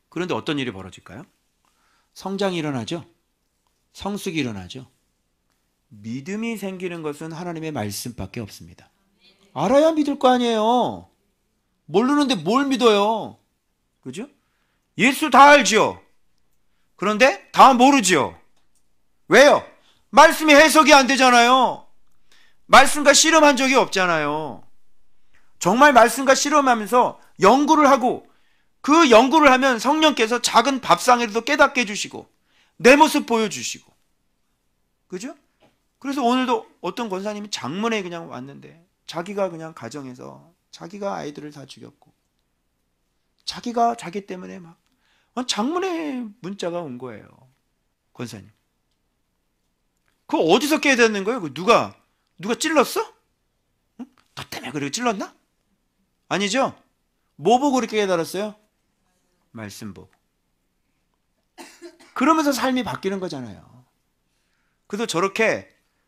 그런데 어떤 일이 벌어질까요? 성장이 일어나죠? 성숙이 일어나죠? 믿음이 생기는 것은 하나님의 말씀밖에 없습니다. 알아야 믿을 거 아니에요. 모르는데 뭘 믿어요? 그죠? 예수 다 알지요? 그런데 다 모르지요? 왜요? 말씀이 해석이 안 되잖아요. 말씀과 씨름한 적이 없잖아요. 정말 말씀과 씨름하면서 연구를 하고, 그 연구를 하면 성령께서 작은 밥상에도 깨닫게 해주시고 내 모습 보여주시고, 그죠? 그래서 오늘도 어떤 권사님이 장문에 그냥 왔는데 자기가 그냥 가정에서 자기가 아이들을 다 죽였고 자기가 자기 때문에 막 장문에 문자가 온 거예요. 권사님, 그거 어디서 깨닫는 거예요? 누가 찔렀어? 응? 너 때문에 그렇게 찔렀나? 아니죠? 뭐 보고 그렇게 깨달았어요? 말씀 보고. 그러면서 삶이 바뀌는 거잖아요. 그래서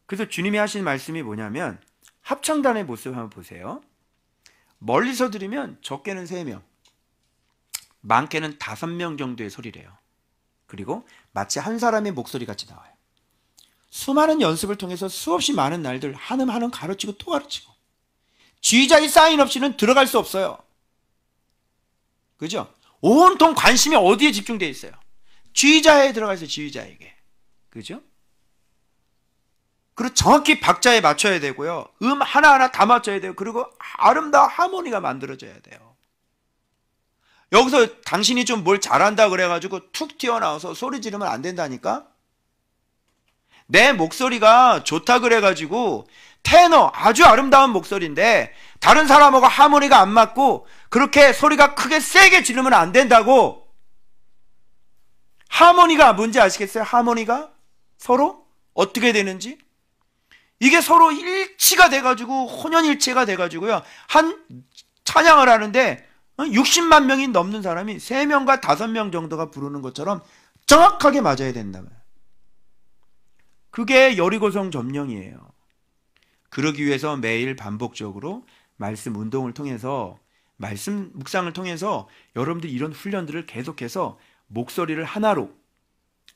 그래서 주님이 하신 말씀이 뭐냐면, 합창단의 모습 한번 보세요. 멀리서 들으면 적게는 3명, 많게는 5명 정도의 소리래요. 그리고 마치 한 사람의 목소리 같이 나와요. 수많은 연습을 통해서 수없이 많은 날들 한음 가르치고 또 가르치고, 지휘자의 사인 없이는 들어갈 수 없어요. 그죠? 온통 관심이 어디에 집중되어 있어요? 지휘자에 들어가 있어요. 지휘자에게. 그죠? 그리고 정확히 박자에 맞춰야 되고요. 하나하나 다 맞춰야 돼요. 그리고 아름다운 하모니가 만들어져야 돼요. 여기서 당신이 좀 뭘 잘한다 그래가지고 툭 튀어나와서 소리 지르면 안 된다니까? 내 목소리가 좋다 그래가지고 테너, 아주 아름다운 목소리인데 다른 사람하고 하모니가 안 맞고 그렇게 소리가 크게 세게 지르면 안 된다고. 하모니가 뭔지 아시겠어요? 하모니가 서로 어떻게 되는지? 이게 서로 일치가 돼가지고 혼연일체가 돼가지고요, 한 찬양을 하는데 60만 명이 넘는 사람이 3명과 5명 정도가 부르는 것처럼 정확하게 맞아야 된다면, 그게 여리고성 점령이에요. 그러기 위해서 매일 반복적으로 말씀 운동을 통해서, 말씀 묵상을 통해서 여러분들이 이런 훈련들을 계속해서 목소리를 하나로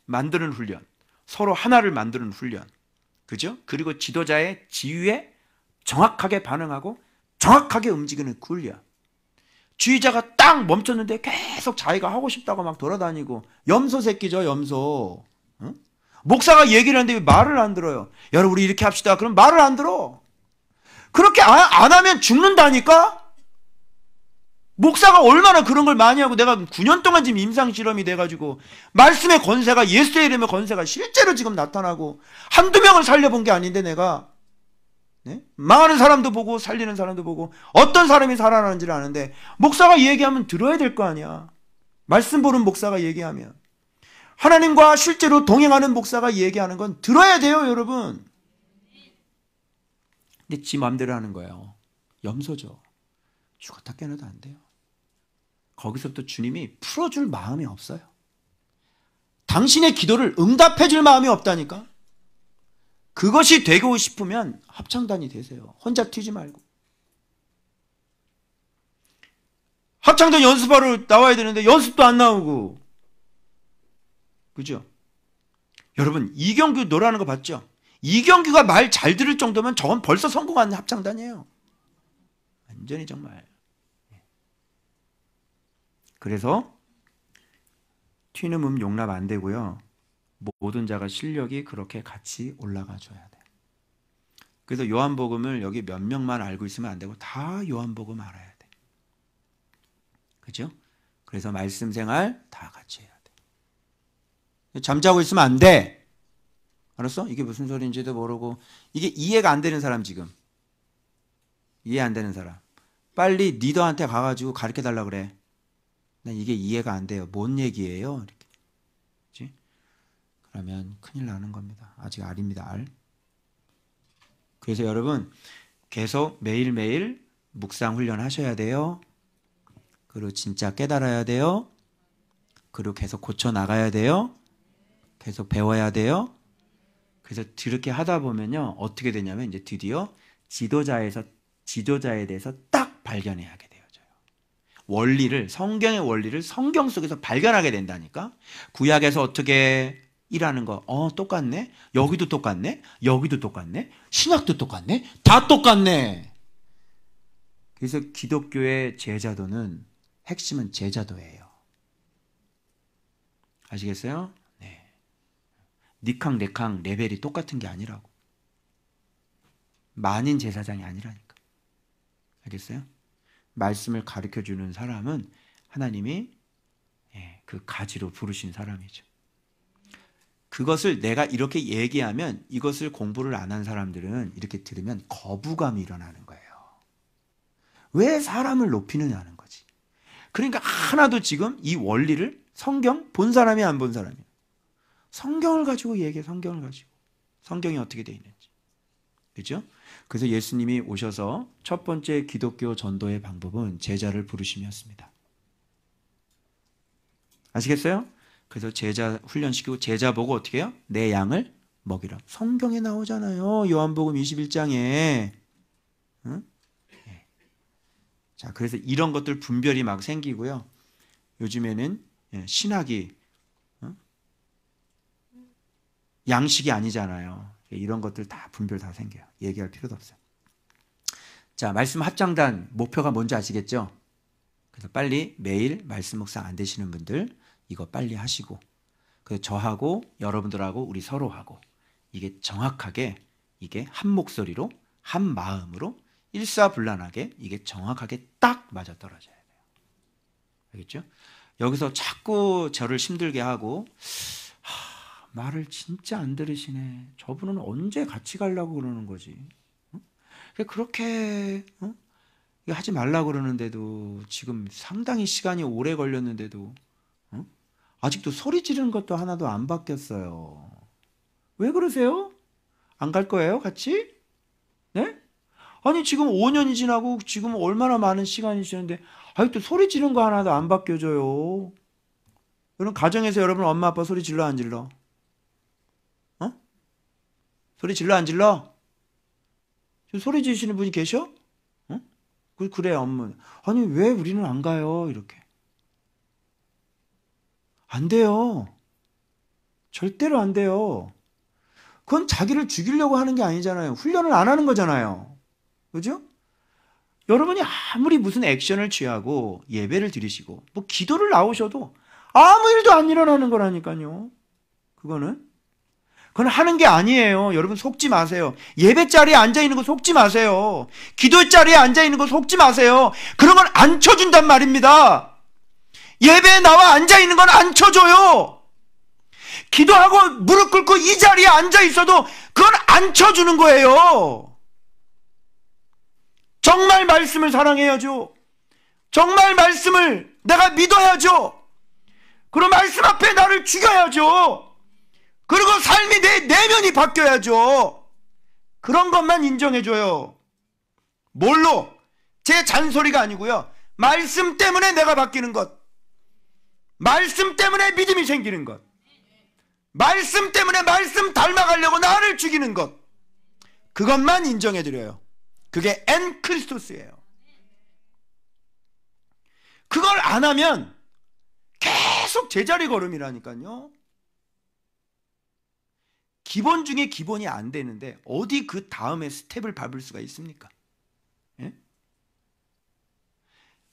만드는 훈련, 서로 하나를 만드는 훈련, 그죠? 그리고 지도자의 지휘에 정확하게 반응하고 정확하게 움직이는 훈련. 지휘자가 딱 멈췄는데 계속 자기가 하고 싶다고 막 돌아다니고, 염소 새끼죠, 염소. 어? 목사가 얘기를 하는데 왜 말을 안 들어요? 여러분 우리 이렇게 합시다. 그럼 말을 안 들어. 그렇게 안 하면 죽는다니까? 목사가 얼마나 그런 걸 많이 하고 내가 9년 동안 지금 임상실험이 돼가지고 말씀의 권세가 예수의 이름의 권세가 실제로 지금 나타나고 한두 명을 살려본 게 아닌데 내가 네? 망하는 사람도 보고 살리는 사람도 보고 어떤 사람이 살아나는지를 아는데 목사가 얘기하면 들어야 될 거 아니야. 말씀 보는 목사가 얘기하면 하나님과 실제로 동행하는 목사가 얘기하는 건 들어야 돼요 여러분. 근데 지 마음대로 하는 거예요. 염소죠. 죽었다 깨어나도 안 돼요. 거기서부터 주님이 풀어줄 마음이 없어요. 당신의 기도를 응답해 줄 마음이 없다니까. 그것이 되고 싶으면 합창단이 되세요. 혼자 튀지 말고. 합창단 연습하러 나와야 되는데 연습도 안 나오고. 그죠? 여러분 이경규 노래하는 거 봤죠? 이경규가 말 잘 들을 정도면 저건 벌써 성공한 합창단이에요. 완전히 정말. 그래서 튀는 용납 안 되고요. 모든 자가 실력이 그렇게 같이 올라가 줘야 돼요. 그래서 요한복음을 여기 몇 명만 알고 있으면 안 되고 다 요한복음 알아야 돼. 그죠? 그래서 말씀 생활 다 같이 해야 돼. 잠자고 있으면 안 돼. 알았어? 이게 무슨 소리인지도 모르고 이게 이해가 안 되는 사람 지금. 이해 안 되는 사람. 빨리 리더한테 가가지고 가르쳐 달라 그래. 난 이게 이해가 안 돼요. 뭔 얘기예요? 이렇게. 그치? 그러면 큰일 나는 겁니다. 아직 알입니다. 알. 그래서 여러분 계속 매일매일 묵상 훈련하셔야 돼요. 그리고 진짜 깨달아야 돼요. 그리고 계속 고쳐 나가야 돼요. 계속 배워야 돼요. 그래서 그렇게 하다 보면요. 어떻게 되냐면 이제 드디어 지도자에 대해서 딱 발견하게 되어져요. 원리를, 성경의 원리를 성경 속에서 발견하게 된다니까. 구약에서 어떻게 일하는 거, 똑같네. 여기도 똑같네. 여기도 똑같네. 신약도 똑같네. 다 똑같네. 그래서 기독교의 제자도는 핵심은 제자도예요. 아시겠어요? 네. 니캉 네캉 레벨이 똑같은 게 아니라고. 만인 제사장이 아니라니까. 알겠어요? 말씀을 가르쳐주는 사람은 하나님이 그 가지로 부르신 사람이죠. 그것을 내가 이렇게 얘기하면 이것을 공부를 안 한 사람들은 이렇게 들으면 거부감이 일어나는 거예요. 왜 사람을 높이느냐는 거지. 그러니까 하나도 지금 이 원리를 성경 본 사람이 안 본 사람이 성경을 가지고 얘기해. 성경을 가지고. 성경이 어떻게 돼 있는지. 그렇죠? 그래서 예수님이 오셔서 첫 번째 기독교 전도의 방법은 제자를 부르심이었습니다. 아시겠어요? 그래서 제자 훈련시키고 제자 보고 어떻게 해요? 내 양을 먹이라. 성경에 나오잖아요. 요한복음 21장에. 응? 자, 그래서 이런 것들 분별이 막 생기고요. 요즘에는 신학이 양식이 아니잖아요. 이런 것들 다 분별 다 생겨요. 얘기할 필요도 없어요. 자, 말씀 합장단 목표가 뭔지 아시겠죠? 그래서 빨리 매일 말씀 묵상 안 되시는 분들 이거 빨리 하시고, 그래서 저하고 여러분들하고 우리 서로 하고 이게 정확하게 이게 한 목소리로 한 마음으로 일사불란하게 이게 정확하게 딱 맞아떨어져야 돼요. 알겠죠? 여기서 자꾸 저를 힘들게 하고 말을 진짜 안 들으시네. 저분은 언제 같이 가려고 그러는 거지? 그렇게 하지 말라고 그러는데도 지금 상당히 시간이 오래 걸렸는데도 아직도 소리 지르는 것도 하나도 안 바뀌었어요. 왜 그러세요? 안 갈 거예요? 같이? 네? 아니 지금 5년이 지나고 지금 얼마나 많은 시간이 지났는데 아직도 소리 지르는 거 하나도 안 바뀌어져요. 여러분 가정에서 여러분 엄마 아빠 소리 질러 안 질러? 소리 질러 안 질러? 지금 소리 지르시는 분이 계셔? 그래 엄마. 아니 왜 우리는 안 가요? 이렇게. 안 돼요. 절대로 안 돼요. 그건 자기를 죽이려고 하는 게 아니잖아요. 훈련을 안 하는 거잖아요. 그죠? 여러분이 아무리 무슨 액션을 취하고 예배를 드리시고 뭐 기도를 나오셔도 아무 일도 안 일어나는 거라니까요. 그거는 그건 하는 게 아니에요. 여러분 속지 마세요. 예배 자리에 앉아 있는 거 속지 마세요. 기도 자리에 앉아 있는 거 속지 마세요. 그런 건 안 쳐준단 말입니다. 예배에 나와 앉아 있는 건 안 쳐줘요. 기도하고 무릎 꿇고 이 자리에 앉아 있어도 그건 안 쳐주는 거예요. 정말 말씀을 사랑해야죠. 정말 말씀을 내가 믿어야죠. 그럼 말씀 앞에 나를 죽여야죠. 그리고 삶이 내 내면이 바뀌어야죠. 그런 것만 인정해줘요. 뭘로? 제 잔소리가 아니고요. 말씀 때문에 내가 바뀌는 것. 말씀 때문에 믿음이 생기는 것. 말씀 때문에 말씀 닮아가려고 나를 죽이는 것. 그것만 인정해드려요. 그게 엔 크리스토스예요. 그걸 안 하면 계속 제자리 걸음이라니까요. 기본 중에 기본이 안 되는데 어디 그 다음에 스텝을 밟을 수가 있습니까? 예?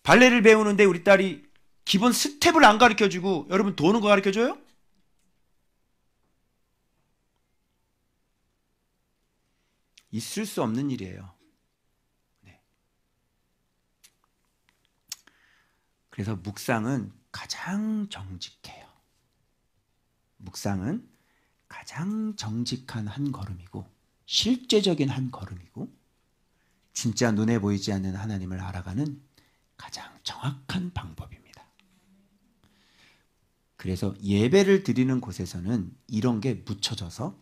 발레를 배우는데 우리 딸이 기본 스텝을 안 가르쳐주고 여러분 도는 거 가르쳐줘요? 있을 수 없는 일이에요. 네. 그래서 묵상은 가장 정직해요. 묵상은 가장 정직한 한 걸음이고 실제적인 한 걸음이고 진짜 눈에 보이지 않는 하나님을 알아가는 가장 정확한 방법입니다. 그래서 예배를 드리는 곳에서는 이런 게 묻혀져서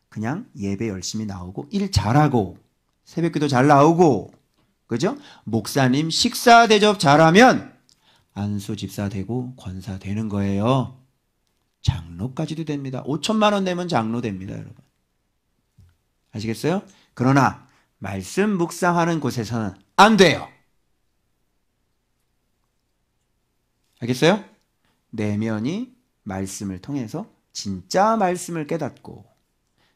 그냥 예배 열심히 나오고 일 잘하고 새벽기도 잘 나오고 그죠? 목사님 식사 대접 잘하면 안수 집사 되고 권사 되는 거예요. 장로까지도 됩니다. 5천만 원 내면 장로 됩니다, 여러분. 아시겠어요? 그러나 말씀 묵상하는 곳에서는 안 돼요. 알겠어요? 내면이 말씀을 통해서 진짜 말씀을 깨닫고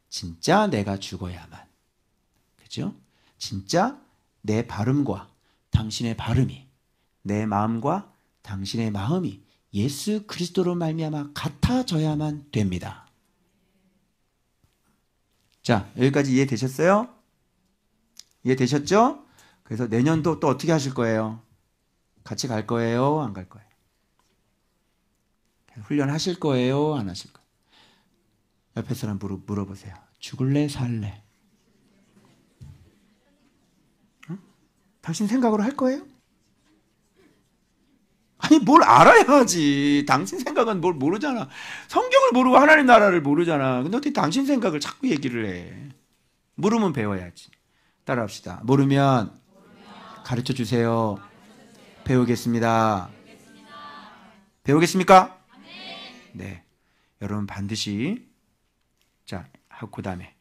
진짜 내가 죽어야만, 그죠? 진짜 내 발음과 당신의 발음이 내 마음과 당신의 마음이 예수 그리스도로 말미암아 같아져야만 됩니다. 자, 여기까지 이해되셨어요? 이해되셨죠? 그래서 내년도 또 어떻게 하실 거예요? 같이 갈 거예요? 안 갈 거예요? 훈련하실 거예요? 안 하실 거예요? 옆에 사람 물어보세요. 죽을래? 살래? 응? 당신 생각으로 할 거예요? 아니 뭘 알아야 하지. 당신 생각은 뭘 모르잖아. 성경을 모르고 하나님 나라를 모르잖아. 근데 어떻게 당신 생각을 자꾸 얘기를 해. 모르면 배워야지. 따라합시다. 모르면 가르쳐 주세요. 배우겠습니다. 배우겠습니까? 네. 여러분 반드시 자, 하고 그다음에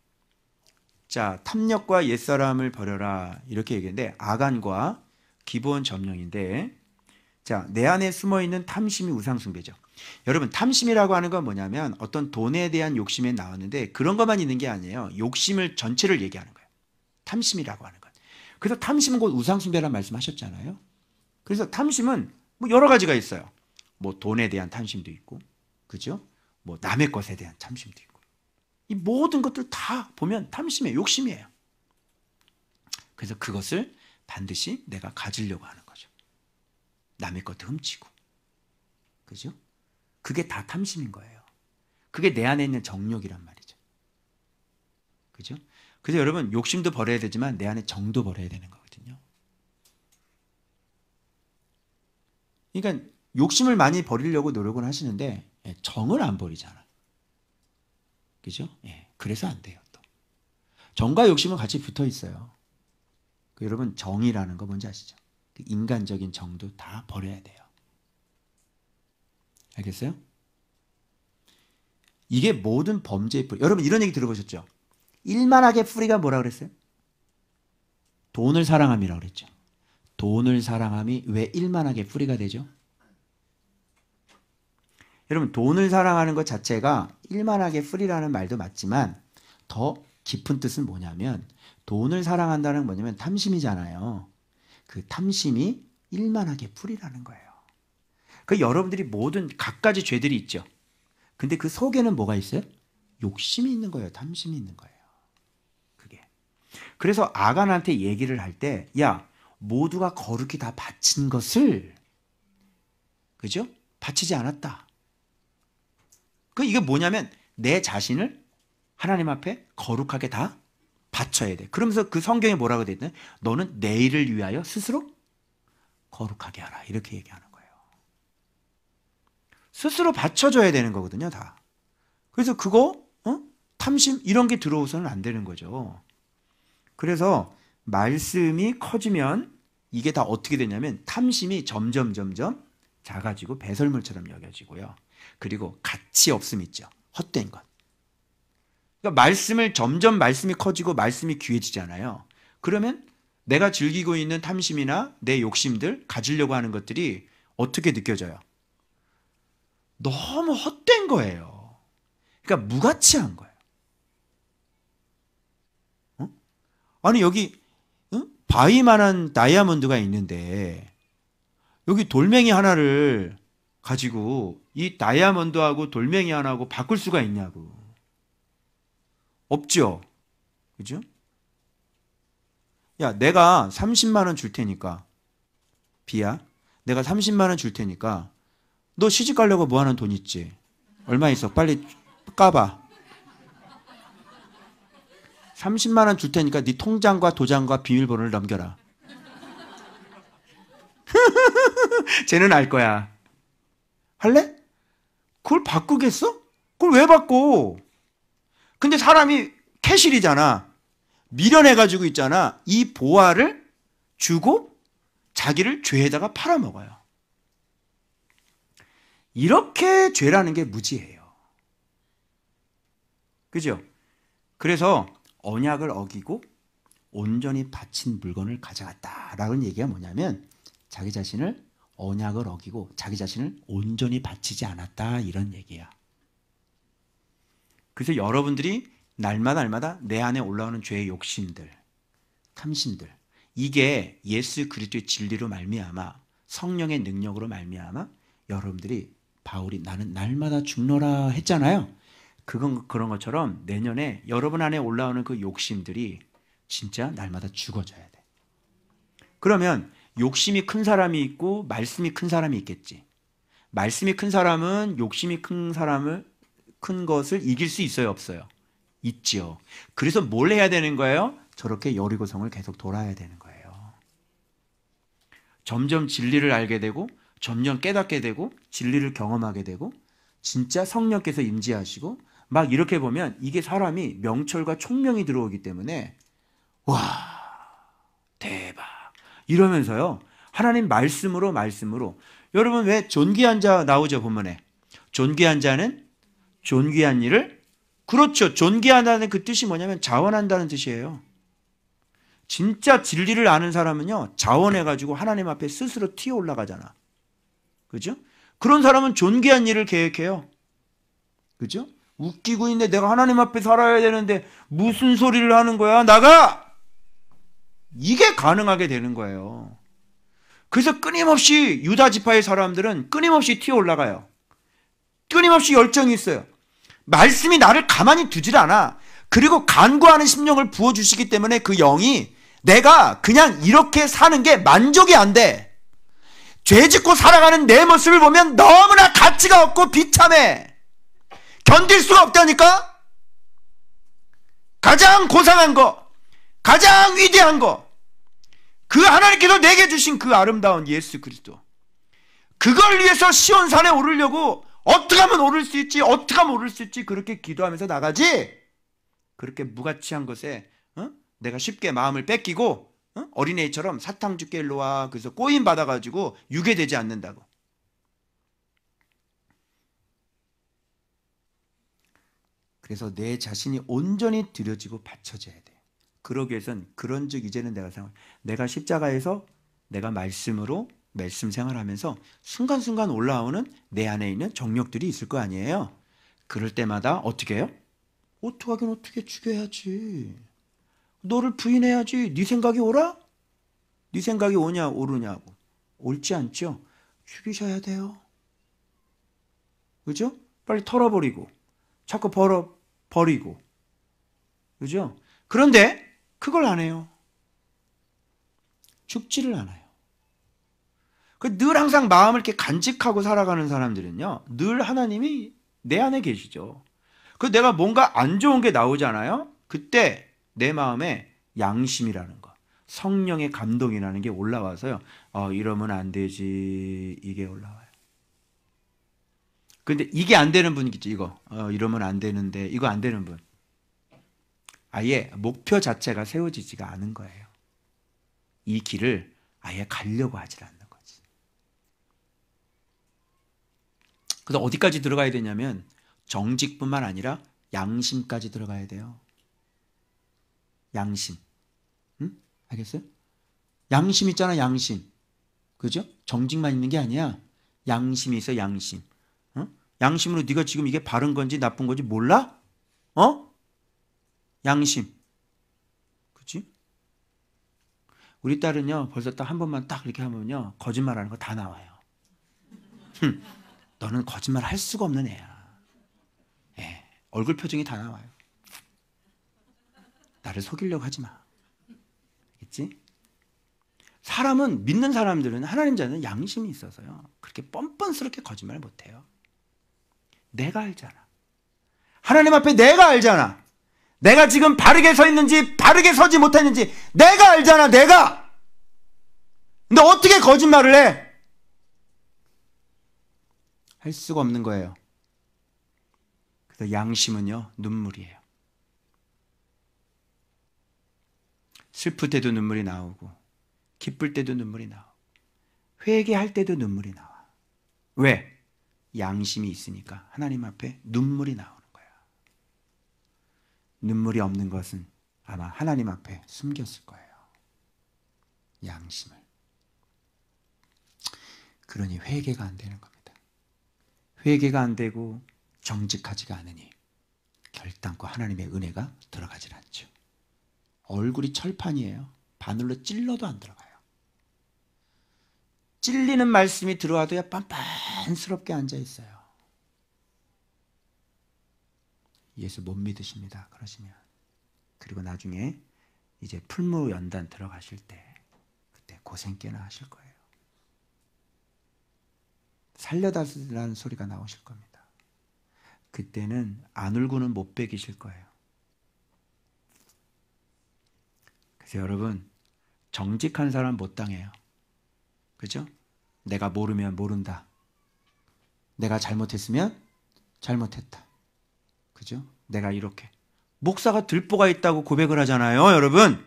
자, 탐욕과 옛사람을 버려라. 이렇게 얘기했는데 아간과 기본 점령인데 자, 내 안에 숨어있는 탐심이 우상숭배죠. 여러분 탐심이라고 하는 건 뭐냐면 어떤 돈에 대한 욕심에 나왔는데 그런 것만 있는 게 아니에요. 욕심을 전체를 얘기하는 거예요. 탐심이라고 하는 것. 그래서 탐심은 곧 우상숭배란 말씀하셨잖아요. 그래서 탐심은 뭐 여러 가지가 있어요. 뭐 돈에 대한 탐심도 있고 그죠? 뭐 남의 것에 대한 탐심도 있고 이 모든 것들 다 보면 탐심이에요. 욕심이에요. 그래서 그것을 반드시 내가 가지려고 하는 거죠. 남의 것도 훔치고 그죠? 그게 다 탐심인 거예요. 그게 내 안에 있는 정욕이란 말이죠. 그죠? 그래서 여러분 욕심도 버려야 되지만 내 안에 정도 버려야 되는 거거든요. 그러니까 욕심을 많이 버리려고 노력을 하시는데 정을 안 버리잖아. 그죠? 예, 그래서 안 돼요. 또 정과 욕심은 같이 붙어 있어요. 여러분 정이라는 거 뭔지 아시죠? 인간적인 정도 다 버려야 돼요. 알겠어요? 이게 모든 범죄의 뿌리. 여러분 이런 얘기 들어보셨죠? 일만하게 뿌리가 뭐라 그랬어요? 돈을 사랑함이라고 그랬죠. 돈을 사랑함이 왜 일만하게 뿌리가 되죠? 여러분 돈을 사랑하는 것 자체가 일만하게 뿌리라는 말도 맞지만 더 깊은 뜻은 뭐냐면 돈을 사랑한다는 건 뭐냐면 탐심이잖아요. 그 탐심이 일만하게 뿌리라는 거예요. 그 여러분들이 모든 갖가지 죄들이 있죠. 근데 그 속에는 뭐가 있어요? 욕심이 있는 거예요. 탐심이 있는 거예요. 그게. 그래서 아간한테 얘기를 할 때, 야, 모두가 거룩히 다 바친 것을, 그죠? 바치지 않았다. 이게 뭐냐면 내 자신을 하나님 앞에 거룩하게 다 바쳐야 돼. 그러면서 그 성경에 뭐라고 되어 있냐? 너는 내일을 위하여 스스로 거룩하게 하라. 이렇게 얘기하는 거예요. 스스로 바쳐줘야 되는 거거든요, 다. 그래서 그거 탐심 이런 게 들어오서는 안 되는 거죠. 그래서 말씀이 커지면 이게 다 어떻게 되냐면 탐심이 점점 작아지고 배설물처럼 여겨지고요. 그리고 가치 없음 있죠. 헛된 것. 그러니까 말씀이 커지고 말씀이 귀해지잖아요. 그러면 내가 즐기고 있는 탐심이나 내 욕심들, 가지려고 하는 것들이 어떻게 느껴져요? 너무 헛된 거예요. 그러니까 무가치한 거예요. 아니 여기 바위만한 다이아몬드가 있는데 여기 돌멩이 하나를 가지고 이 다이아몬드하고 돌멩이 하나하고 바꿀 수가 있냐고. 없죠. 그죠? 야, 내가 30만 원 줄 테니까, 비야, 내가 30만 원 줄 테니까 너 시집 가려고 뭐 하는 돈 있지? 얼마 있어? 빨리 까봐. 30만 원 줄 테니까 네 통장과 도장과 비밀번호를 넘겨라. 쟤는 알 거야. 할래? 그걸 바꾸겠어? 그걸 왜 바꿔? 근데 사람이 캐실이잖아. 미련해가지고 있잖아. 이 보화를 주고 자기를 죄에다가 팔아먹어요. 이렇게 죄라는 게 무지해요. 그죠? 그래서 언약을 어기고 온전히 바친 물건을 가져갔다라는 얘기가 뭐냐면 자기 자신을 언약을 어기고 자기 자신을 온전히 바치지 않았다 이런 얘기야. 그래서 여러분들이 날마다 내 안에 올라오는 죄의 욕심들, 탐심들 이게 예수 그리스도의 진리로 말미암아 성령의 능력으로 말미암아 여러분들이 바울이 나는 날마다 죽노라 했잖아요. 그런 것처럼 내년에 여러분 안에 올라오는 그 욕심들이 진짜 날마다 죽어져야 돼. 그러면 욕심이 큰 사람이 있고 말씀이 큰 사람이 있겠지. 말씀이 큰 사람은 욕심이 큰 것을 이길 수 있어요, 없어요? 있지요. 그래서 뭘 해야 되는 거예요? 저렇게 여리고성을 계속 돌아야 되는 거예요. 점점 진리를 알게 되고 점점 깨닫게 되고 진리를 경험하게 되고 진짜 성령께서 임재하시고 막 이렇게 보면 이게 사람이 명철과 총명이 들어오기 때문에 와 대박 이러면서요. 하나님 말씀으로 여러분 왜 존귀한 자 나오죠 본문에. 존귀한 자는 존귀한 일을 그렇죠. 존귀하다는 그 뜻이 뭐냐면 자원한다는 뜻이에요. 진짜 진리를 아는 사람은요. 자원해가지고 하나님 앞에 스스로 튀어 올라가잖아. 그죠? 그런 사람은 존귀한 일을 계획해요. 그죠? 웃기고 있는데 내가 하나님 앞에 살아야 되는데 무슨 소리를 하는 거야? 나가! 이게 가능하게 되는 거예요. 그래서 끊임없이 유다 지파의 사람들은 끊임없이 튀어 올라가요. 끊임없이 열정이 있어요. 말씀이 나를 가만히 두질 않아. 그리고 간구하는 심령을 부어주시기 때문에 그 영이 내가 그냥 이렇게 사는 게 만족이 안 돼. 죄 짓고 살아가는 내 모습을 보면 너무나 가치가 없고 비참해. 견딜 수가 없다니까? 가장 고상한 거, 가장 위대한 거, 그 하나님께서 내게 주신 그 아름다운 예수 그리스도. 그걸 위해서 시온산에 오르려고 어떻게 하면 오를 수 있지? 어떻게 하면 오를 수 있지? 그렇게 기도하면서 나가지. 그렇게 무가치한 것에 내가 쉽게 마음을 뺏기고 어린애처럼 사탕 줄게 일로 와. 그래서 꼬임 받아가지고 유괴되지 않는다고. 그래서 내 자신이 온전히 드려지고 바쳐져야 돼. 그러기 위해선 그런즉 이제는 내가 십자가에서 내가 말씀으로 말씀 생활하면서 순간순간 올라오는 내 안에 있는 정욕들이 있을 거 아니에요. 그럴 때마다 어떻게 해요? 어떻게 죽여야지. 너를 부인해야지. 네 생각이 오라? 네 생각이 오르냐고. 옳지 않죠? 죽이셔야 돼요. 그죠? 빨리 털어버리고 자꾸 버리고. 그죠? 그런데 그걸 안 해요. 죽지를 않아요. 늘 항상 마음을 이렇게 간직하고 살아가는 사람들은요, 늘 하나님이 내 안에 계시죠. 내가 뭔가 안 좋은 게 나오잖아요. 그때 내 마음에 양심이라는 거, 성령의 감동이라는 게 올라와서요. 이러면 안 되지. 이게 올라와요. 근데 이게 안 되는 분 있죠. 이거 이러면 안 되는데 이거 안 되는 분. 아예 목표 자체가 세워지지가 않은 거예요. 이 길을 아예 가려고 하질 않는 거지. 그래서 어디까지 들어가야 되냐면 정직뿐만 아니라 양심까지 들어가야 돼요. 양심. 응? 알겠어요? 양심 있잖아, 양심. 그죠? 정직만 있는 게 아니야. 양심이 있어, 양심. 양심으로 네가 지금 이게 바른 건지 나쁜 건지 몰라? 양심. 그치? 우리 딸은요, 벌써 딱 한 번만 딱 이렇게 하면요, 거짓말하는 거 다 나와요. 너는 거짓말 할 수가 없는 애야. 예, 얼굴 표정이 다 나와요. 나를 속이려고 하지 마. 알겠지? 사람은, 믿는 사람들은, 하나님 자는 양심이 있어서요, 그렇게 뻔뻔스럽게 거짓말 못해요. 내가 알잖아. 하나님 앞에 내가 알잖아. 내가 지금 바르게 서 있는지 바르게 서지 못했는지 내가 알잖아. 내가. 근데 어떻게 거짓말을 해? 할 수가 없는 거예요. 그래서 양심은요, 눈물이에요. 슬플 때도 눈물이 나오고 기쁠 때도 눈물이 나오고 회개할 때도 눈물이 나와. 왜? 양심이 있으니까 하나님 앞에 눈물이 나오는 거야. 눈물이 없는 것은 아마 하나님 앞에 숨겼을 거예요. 양심을. 그러니 회개가 안 되는 겁니다. 회개가 안 되고 정직하지가 않으니 결단코 하나님의 은혜가 들어가질 않죠. 얼굴이 철판이에요. 바늘로 찔러도 안 들어가요. 찔리는 말씀이 들어와도야 빤빤스럽게 앉아있어요. 예수 못 믿으십니다. 그러시면. 그리고 나중에 이제 풀무연단 들어가실 때 그때 고생 꽤나 하실 거예요. 살려달라는 소리가 나오실 겁니다. 그때는 안 울고는 못 베기실 거예요. 그래서 여러분, 정직한 사람 못 당해요. 그죠? 내가 모르면 모른다. 내가 잘못했으면 잘못했다. 그죠? 내가 이렇게. 목사가 들보가 있다고 고백을 하잖아요, 여러분.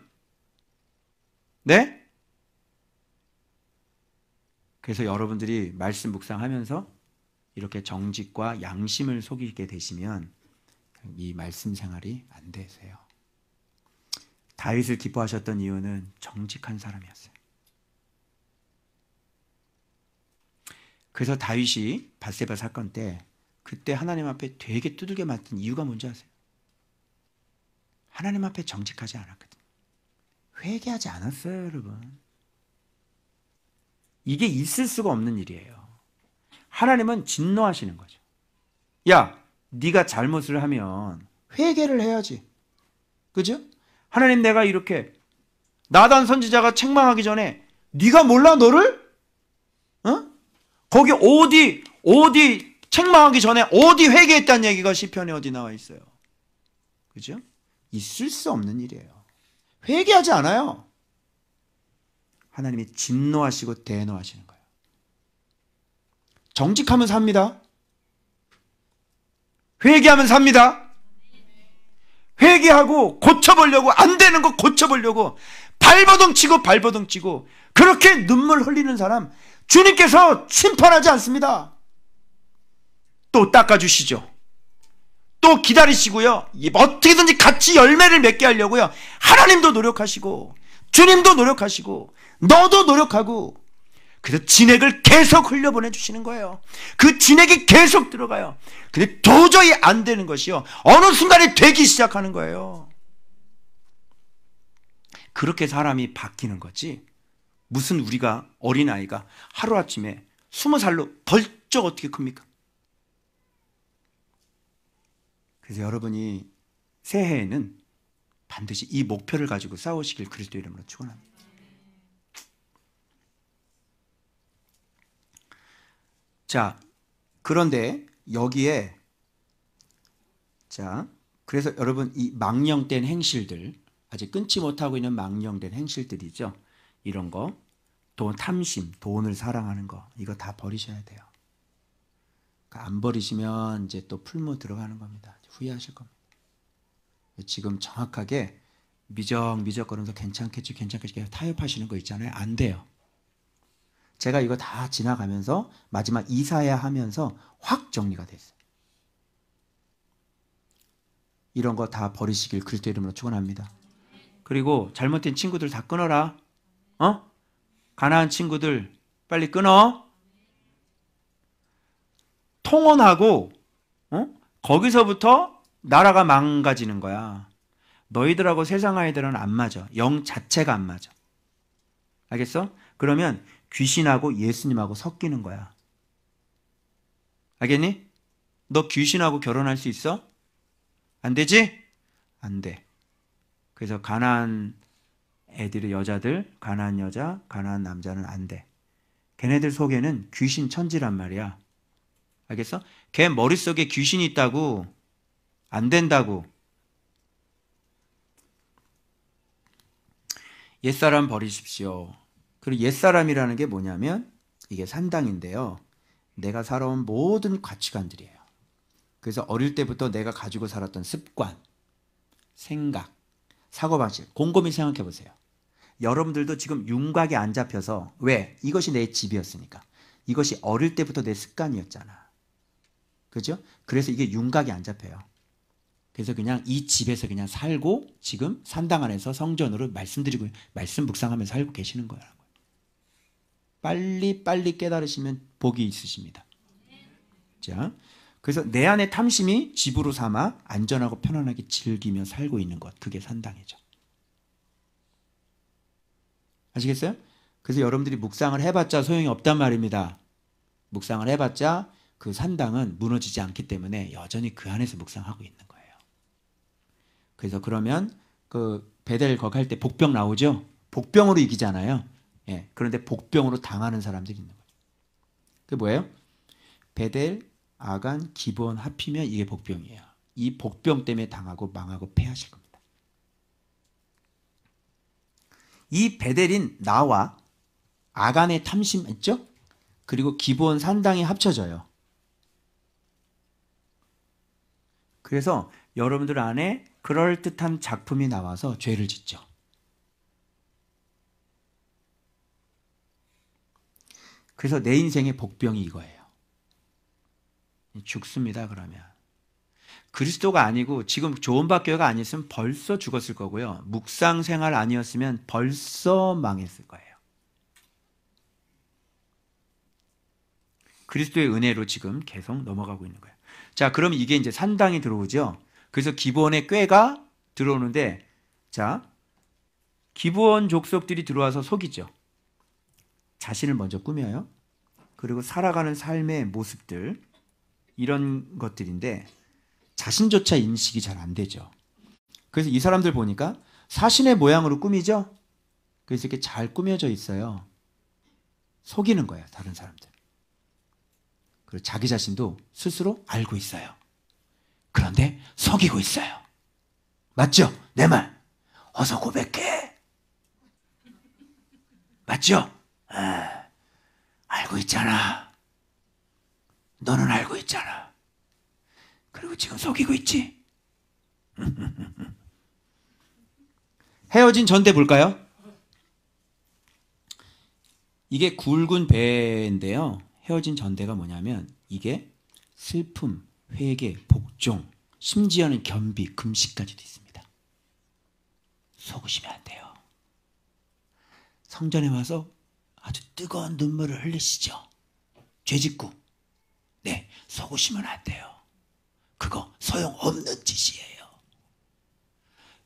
네? 그래서 여러분들이 말씀 묵상하면서 이렇게 정직과 양심을 속이게 되시면 이 말씀 생활이 안 되세요. 다윗을 기뻐하셨던 이유는 정직한 사람이었어요. 그래서 다윗이 밧세바 사건 때 그때 하나님 앞에 되게 두들겨 맞던 이유가 뭔지 아세요? 하나님 앞에 정직하지 않았거든요. 회개하지 않았어요, 여러분. 이게 있을 수가 없는 일이에요. 하나님은 진노하시는 거죠. 야, 네가 잘못을 하면 회개를 해야지. 그죠? 하나님, 내가 이렇게 나단 선지자가 책망하기 전에 네가 몰라 너를? 거기 어디 책망하기 전에 어디 회개했다는 얘기가 시편에 어디 나와 있어요. 그죠? 있을 수 없는 일이에요. 회개하지 않아요. 하나님이 진노하시고 대노하시는 거예요. 정직하면 삽니다. 회개하면 삽니다. 회개하고 고쳐보려고, 안 되는 거 고쳐보려고 발버둥 치고 그렇게 눈물 흘리는 사람 주님께서 심판하지 않습니다. 또 닦아주시죠. 또 기다리시고요. 어떻게든지 같이 열매를 맺게 하려고요. 하나님도 노력하시고 주님도 노력하시고 너도 노력하고, 그래서 진액을 계속 흘려보내 주시는 거예요. 그 진액이 계속 들어가요. 근데 도저히 안 되는 것이요, 어느 순간에 되기 시작하는 거예요. 그렇게 사람이 바뀌는 거지, 무슨 우리가 어린아이가 하루아침에 20살로 벌쩍 어떻게 큽니까? 그래서 여러분이 새해에는 반드시 이 목표를 가지고 싸우시길 그리스도 이름으로 축원합니다. 자, 그런데 여기에 자, 그래서 여러분 이 망령된 행실들, 아직 끊지 못하고 있는 망령된 행실들이죠. 이런 거, 돈 탐심, 돈을 사랑하는 거, 이거 다 버리셔야 돼요. 안 버리시면 이제 또 풀무 들어가는 겁니다. 후회하실 겁니다. 지금 정확하게 미적거리면서 괜찮겠지 타협하시는 거 있잖아요. 안 돼요. 제가 이거 다 지나가면서 마지막 이사야 하면서 확 정리가 됐어요. 이런 거 다 버리시길 그리스도 이름으로 축원합니다. 그리고 잘못된 친구들 다 끊어라. 가난한 친구들 빨리 끊어. 통혼하고 거기서부터 나라가 망가지는 거야. 너희들하고 세상 아이들은 안 맞아. 영 자체가 안 맞아. 알겠어? 그러면 귀신하고 예수님하고 섞이는 거야. 알겠니? 너 귀신하고 결혼할 수 있어? 안 되지? 안 돼. 그래서 가난한 애들의 여자들, 가난한 여자, 가난한 남자는 안 돼. 걔네들 속에는 귀신 천지란 말이야. 알겠어? 걔 머릿속에 귀신이 있다고. 안 된다고. 옛사람 버리십시오. 그리고 옛사람이라는 게 뭐냐면 이게 산당인데요. 내가 살아온 모든 가치관들이에요. 그래서 어릴 때부터 내가 가지고 살았던 습관, 생각, 사고방식 곰곰이 생각해 보세요. 여러분들도 지금 윤곽이 안 잡혀서 왜? 이것이 내 집이었으니까. 이것이 어릴 때부터 내 습관이었잖아. 그죠? 그래서 이게 윤곽이 안 잡혀요. 그래서 그냥 이 집에서 그냥 살고 지금 산당 안에서 성전으로 말씀드리고 말씀 묵상하면서 살고 계시는 거라고요. 빨리 깨달으시면 복이 있으십니다. 자, 그래서 내 안의 탐심이 집으로 삼아 안전하고 편안하게 즐기며 살고 있는 것, 그게 산당이죠. 아시겠어요? 그래서 여러분들이 묵상을 해봤자 소용이 없단 말입니다. 묵상을 해봤자 그 산당은 무너지지 않기 때문에 여전히 그 안에서 묵상하고 있는 거예요. 그래서 그러면 그 베델 거기 할 때 복병 나오죠? 복병으로 이기잖아요. 예, 그런데 복병으로 당하는 사람들이 있는 거예요. 그게 뭐예요? 베델, 아간, 기브온 합히면 이게 복병이에요. 이 복병 때문에 당하고 망하고 패하실 겁니다. 이 베델인 나와 아간의 탐심 있죠? 그리고 기브온 산당이 합쳐져요. 그래서 여러분들 안에 그럴듯한 작품이 나와서 죄를 짓죠. 그래서 내 인생의 복병이 이거예요. 죽습니다. 그러면 그리스도가 아니고 지금 조언받교회가 아니었으면 벌써 죽었을 거고요. 묵상생활 아니었으면 벌써 망했을 거예요. 그리스도의 은혜로 지금 계속 넘어가고 있는 거예요. 자, 그럼 이게 이제 산당이 들어오죠. 그래서 기브온의 꾀가 들어오는데, 자, 기브온 족속들이 들어와서 속이죠. 자신을 먼저 꾸며요. 그리고 살아가는 삶의 모습들, 이런 것들인데 자신조차 인식이 잘 안 되죠. 그래서 이 사람들 보니까 사신의 모양으로 꾸미죠. 그래서 이렇게 잘 꾸며져 있어요. 속이는 거예요, 다른 사람들. 그리고 자기 자신도 스스로 알고 있어요. 그런데 속이고 있어요. 맞죠? 내 말. 어서 고백해. 맞죠? 알고 있잖아. 너는 알고 있잖아. 그리고 지금 속이고 있지? 헤어진 전대 볼까요? 이게 굵은 배인데요. 헤어진 전대가 뭐냐면 이게 슬픔, 회개, 복종, 심지어는 겸비, 금식까지도 있습니다. 속으시면 안 돼요. 성전에 와서 아주 뜨거운 눈물을 흘리시죠. 죄짓고. 네, 속으시면 안 돼요. 그거 소용없는 짓이에요.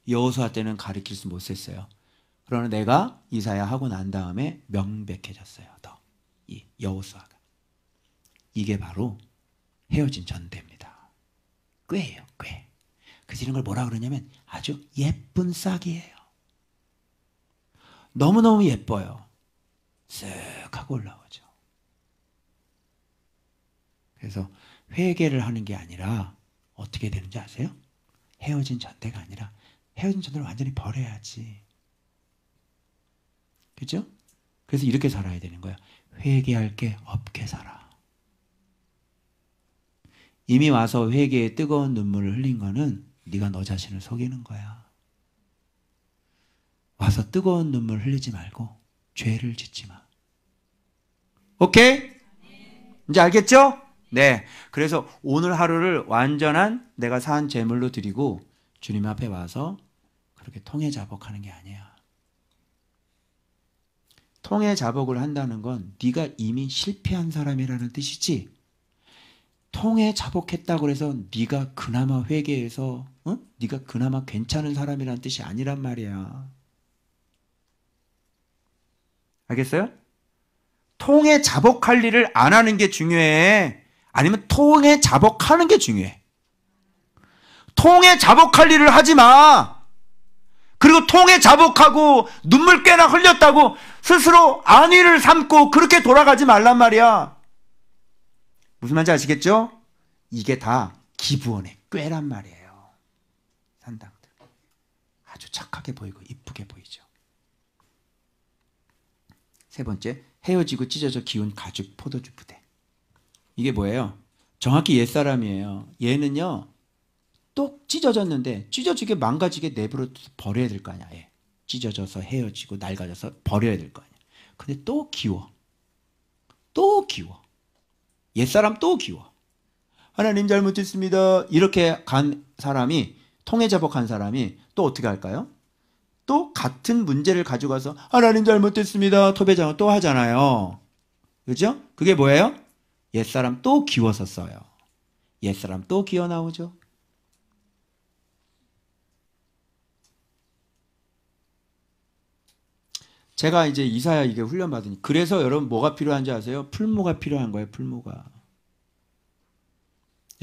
여호수아 때는 가르칠 수 못했어요. 그러나 내가 이사야 하고 난 다음에 명백해졌어요. 더 이 여호수아가. 이게 바로 헤어진 전대입니다. 꾀예요, 꾀. 그래서 이런 걸 뭐라 그러냐면 아주 예쁜 싹이에요. 너무너무 예뻐요. 쓱 하고 올라오죠. 그래서 회개를 하는 게 아니라 어떻게 되는지 아세요? 헤어진 전대가 아니라 헤어진 전대를 완전히 버려야지. 그죠? 그래서 이렇게 살아야 되는 거야. 회개할 게 없게 살아. 이미 와서 회개에 뜨거운 눈물을 흘린 거는 네가 너 자신을 속이는 거야. 와서 뜨거운 눈물 흘리지 말고 죄를 짓지 마. 오케이? 이제 알겠죠? 네. 그래서 오늘 하루를 완전한 내가 산 제물로 드리고 주님 앞에 와서 그렇게 통회자복하는 게 아니야. 통회자복을 한다는 건 네가 이미 실패한 사람이라는 뜻이지. 통회자복했다고 해서 네가 그나마 회개해서 네가 그나마 괜찮은 사람이라는 뜻이 아니란 말이야. 알겠어요? 통회자복할 일을 안 하는 게 중요해? 아니면 통회자복하는 게 중요해? 통회자복할 일을 하지 마. 그리고 통회자복하고 눈물 꽤나 흘렸다고 스스로 안위를 삼고 그렇게 돌아가지 말란 말이야. 무슨 말인지 아시겠죠? 이게 다 기부원의 꾀란 말이에요. 산당들. 아주 착하게 보이고 이쁘게 보이죠. 세 번째, 헤어지고 찢어져 기운 가죽 포도주 부대. 이게 뭐예요? 정확히 옛사람이에요. 얘는요, 또 찢어졌는데 찢어지게 망가지게 내버려 버려야 될 거 아니야. 얘. 찢어져서 헤어지고 낡아져서 버려야 될 거 아니야. 근데 또 기워. 또 기워. 옛사람 또 기워. 하나님 잘못했습니다. 이렇게 간 사람이, 통회자복한 사람이 또 어떻게 할까요? 또 같은 문제를 가져가서 하나님 잘못했습니다. 토배장을 또 하잖아요. 그죠? 그게 뭐예요? 옛사람 또 기워서 써요. 옛사람 또 기어 나오죠. 제가 이제 이사야 이게 훈련받으니 그래서 여러분 뭐가 필요한지 아세요? 풀무가 필요한 거예요. 풀무가.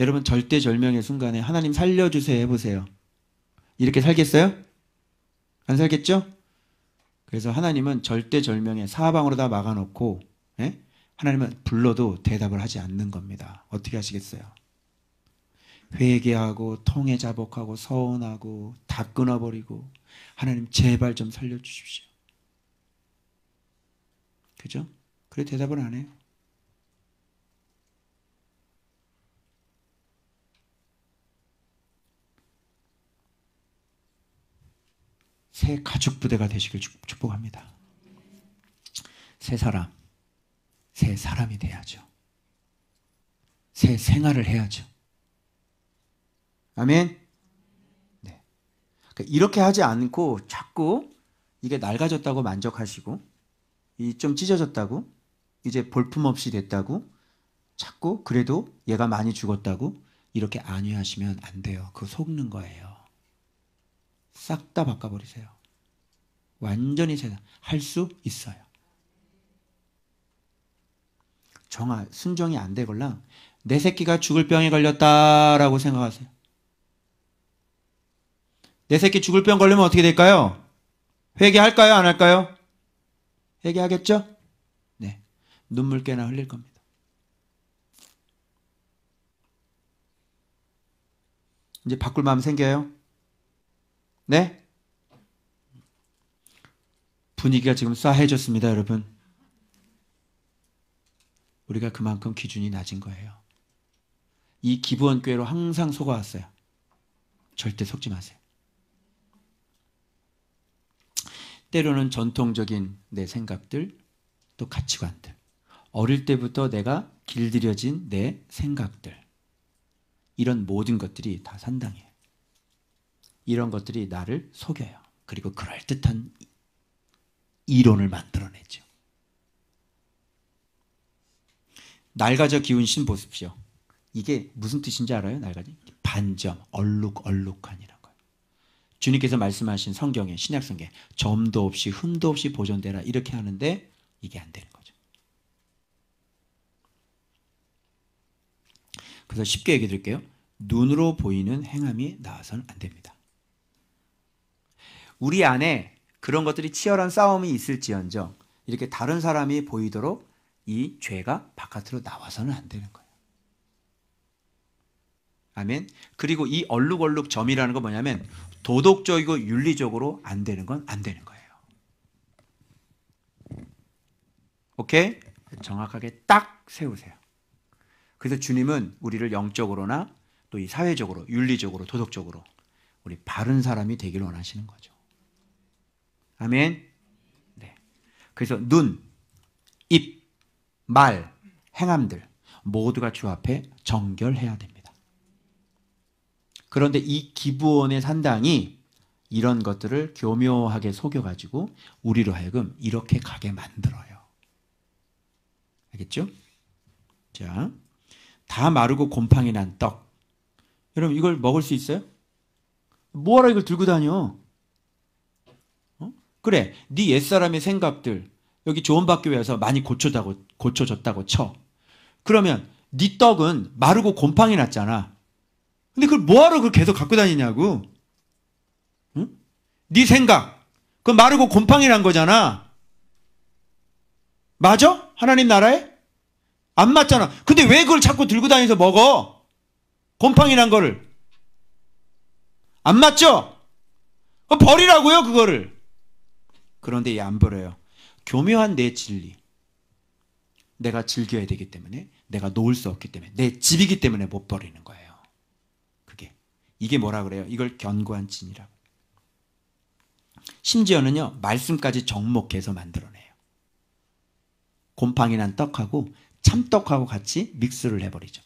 여러분 절대절명의 순간에 하나님 살려주세요 해보세요. 이렇게 살겠어요? 안 살겠죠? 그래서 하나님은 절대절명의 사방으로 다 막아놓고 하나님은 불러도 대답을 하지 않는 겁니다. 어떻게 하시겠어요? 회개하고 통회자복하고 서운하고 다 끊어버리고 하나님 제발 좀 살려주십시오. 그죠? 그래 대답을 안 해요. 새 가죽 부대가 되시길 축복합니다. 새 사람이 돼야죠. 새 생활을 해야죠. 아멘. 네. 그러니까 이렇게 하지 않고 자꾸 이게 낡아졌다고 만족하시고 좀 찢어졌다고 이제 볼품없이 됐다고 자꾸 그래도 얘가 많이 죽었다고 이렇게 안위하시면 안 돼요. 그거 속는 거예요. 싹 다 바꿔버리세요. 완전히 할 수 있어요. 순종이 안 되걸랑 내 새끼가 죽을 병에 걸렸다라고 생각하세요. 내 새끼 죽을 병 걸리면 어떻게 될까요? 회개할까요? 안 할까요? 회개하겠죠? 네. 눈물 꽤나 흘릴 겁니다. 이제 바꿀 마음 생겨요? 네? 분위기가 지금 싸해졌습니다, 여러분. 우리가 그만큼 기준이 낮은 거예요. 이 기부원 꾀로 항상 속아왔어요. 절대 속지 마세요. 때로는 전통적인 내 생각들, 또 가치관들, 어릴 때부터 내가 길들여진 내 생각들, 이런 모든 것들이 다 산당이에요. 이런 것들이 나를 속여요. 그리고 그럴듯한 이론을 만들어내죠. 낡아져 기운 신 보십시오. 이게 무슨 뜻인지 알아요? 낡아져? 반점, 얼룩얼룩한이라는 거예요. 주님께서 말씀하신 성경에, 신약성경에 점도 없이 흠도 없이 보존되라 이렇게 하는데 이게 안 되는 거죠. 그래서 쉽게 얘기해 드릴게요. 눈으로 보이는 행함이 나와서는 안 됩니다. 우리 안에 그런 것들이 치열한 싸움이 있을지언정 이렇게 다른 사람이 보이도록 이 죄가 바깥으로 나와서는 안 되는 거예요. 아멘. 그리고 이 얼룩얼룩 점이라는 건 뭐냐면 도덕적이고 윤리적으로 안 되는 건 안 되는 거예요. 오케이? 정확하게 딱 세우세요. 그래서 주님은 우리를 영적으로나 또 이 사회적으로, 윤리적으로, 도덕적으로 우리 바른 사람이 되기를 원하시는 거죠. 아멘. 네. 그래서 눈, 입, 말, 행함들 모두가 주 앞에 정결해야 됩니다. 그런데 이 기브온의 산당이 이런 것들을 교묘하게 속여가지고 우리로 하여금 이렇게 가게 만들어요. 알겠죠? 자, 다 마르고 곰팡이 난 떡. 여러분 이걸 먹을 수 있어요? 뭐하러 이걸 들고 다녀? 그래, 네 옛사람의 생각들 여기 조원박교회에서 많이 고쳐졌다고 쳐. 그러면 네 떡은 마르고 곰팡이 났잖아. 근데 그걸 뭐하러 그걸 계속 갖고 다니냐고. 응? 네 생각 그건 마르고 곰팡이 난 거잖아. 맞아? 하나님 나라에? 안 맞잖아. 근데 왜 그걸 자꾸 들고 다니면서 먹어? 곰팡이 난 거를. 안 맞죠? 버리라고요 그거를. 그런데 얘 안 버려요. 교묘한 내 진리. 내가 즐겨야 되기 때문에, 내가 놓을 수 없기 때문에, 내 집이기 때문에 못 버리는 거예요. 이게 뭐라 그래요? 이걸 견고한 진이라고. 심지어는요 말씀까지 접목해서 만들어내요. 곰팡이 난 떡하고 참떡하고 같이 믹스를 해버리죠.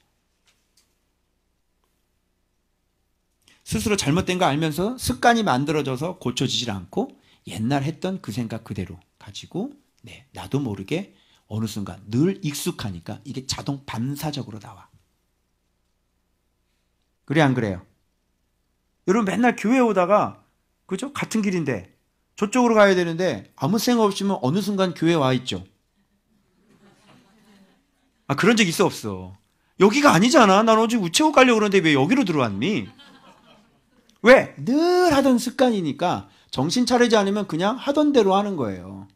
스스로 잘못된 거 알면서 습관이 만들어져서 고쳐지질 않고 옛날 했던 그 생각 그대로 가지고 나도 모르게 어느 순간 늘 익숙하니까 이게 자동 반사적으로 나와. 그래 안 그래요? 여러분 맨날 교회 오다가 그죠? 같은 길인데 저쪽으로 가야 되는데 아무 생각 없이면 어느 순간 교회 와 있죠. 아 그런 적 있어 없어? 여기가 아니잖아. 난 어제 우체국 가려고 그러는데 왜 여기로 들어왔니? 왜? 늘 하던 습관이니까 정신 차리지 않으면 그냥 하던 대로 하는 거예요.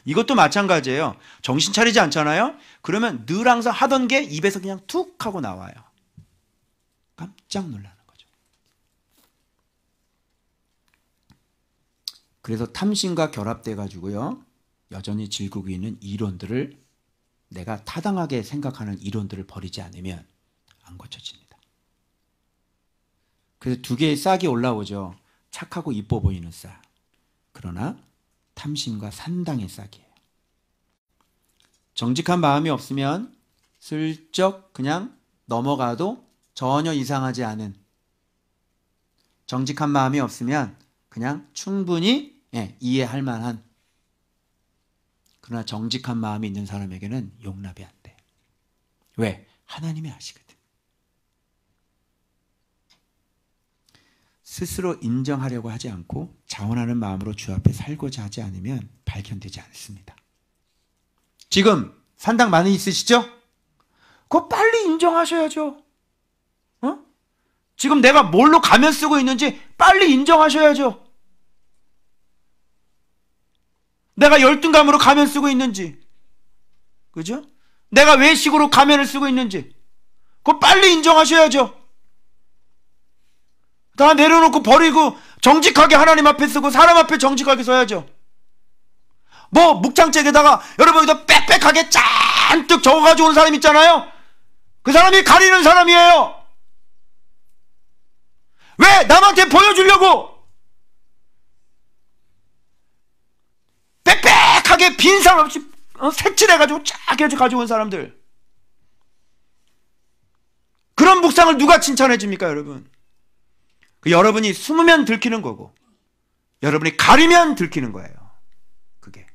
이것도 마찬가지예요. 정신 차리지 않잖아요? 그러면 늘 항상 하던 게 입에서 그냥 툭 하고 나와요. 깜짝 놀라는 거죠. 그래서 탐심과 결합돼 가지고요. 여전히 질구고 있는 이론들을 내가 타당하게 생각하는 이론들을 버리지 않으면 안 고쳐집니다. 그래서 두 개의 싹이 올라오죠. 착하고 이뻐 보이는 싹. 그러나 탐심과 산당의 싹이에요. 정직한 마음이 없으면 슬쩍 그냥 넘어가도 전혀 이상하지 않은, 정직한 마음이 없으면 그냥 충분히 이해할 만한, 그러나 정직한 마음이 있는 사람에게는 용납이 안 돼. 왜? 하나님이 아시거든. 스스로 인정하려고 하지 않고 자원하는 마음으로 주 앞에 살고자 하지 않으면 발견되지 않습니다. 지금 산당 많이 있으시죠? 그거 빨리 인정하셔야죠. 지금 내가 뭘로 가면 쓰고 있는지 빨리 인정하셔야죠. 내가 열등감으로 가면 쓰고 있는지, 그죠? 내가 외식으로 가면을 쓰고 있는지 그거 빨리 인정하셔야죠. 다 내려놓고 버리고 정직하게 하나님 앞에 쓰고 사람 앞에 정직하게 서야죠. 뭐 묵장책에다가 여러분 여기다 빽빽하게 잔뜩 적어가지고 온 사람 있잖아요. 그 사람이 가리는 사람이에요. 왜? 남한테 보여주려고 빽빽하게 빈 사람 없이 색칠해가지고 쫙 해서 가지고 온 사람들. 그런 묵상을 누가 칭찬해 줍니까 여러분? 여러분이 숨으면 들키는 거고 여러분이 가리면 들키는 거예요. 그게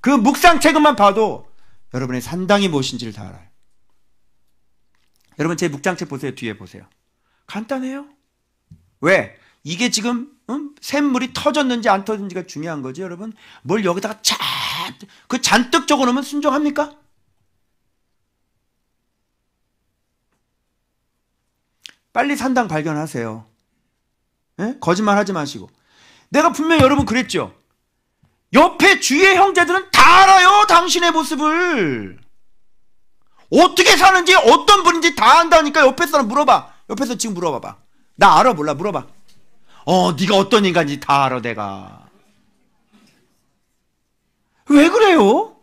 그 묵상책만 봐도 여러분의 산당이 무엇인지를 다 알아요. 여러분 제 묵상책 보세요. 뒤에 보세요. 간단해요. 왜? 이게 지금 샘물이 터졌는지 안 터졌는지가 중요한 거지 여러분. 뭘 여기다가 잔뜩 적어놓으면 순종합니까? 빨리 산당 발견하세요. 예? 거짓말 하지 마시고. 내가 분명히 여러분 그랬죠. 옆에 주위의 형제들은 다 알아요. 당신의 모습을. 어떻게 사는지 어떤 분인지 다 안다니까. 옆에 사람 물어봐. 옆에서 지금 물어봐봐. 나 알아 몰라 물어봐. 네가 어떤 인간인지 다 알아 내가. 왜 그래요?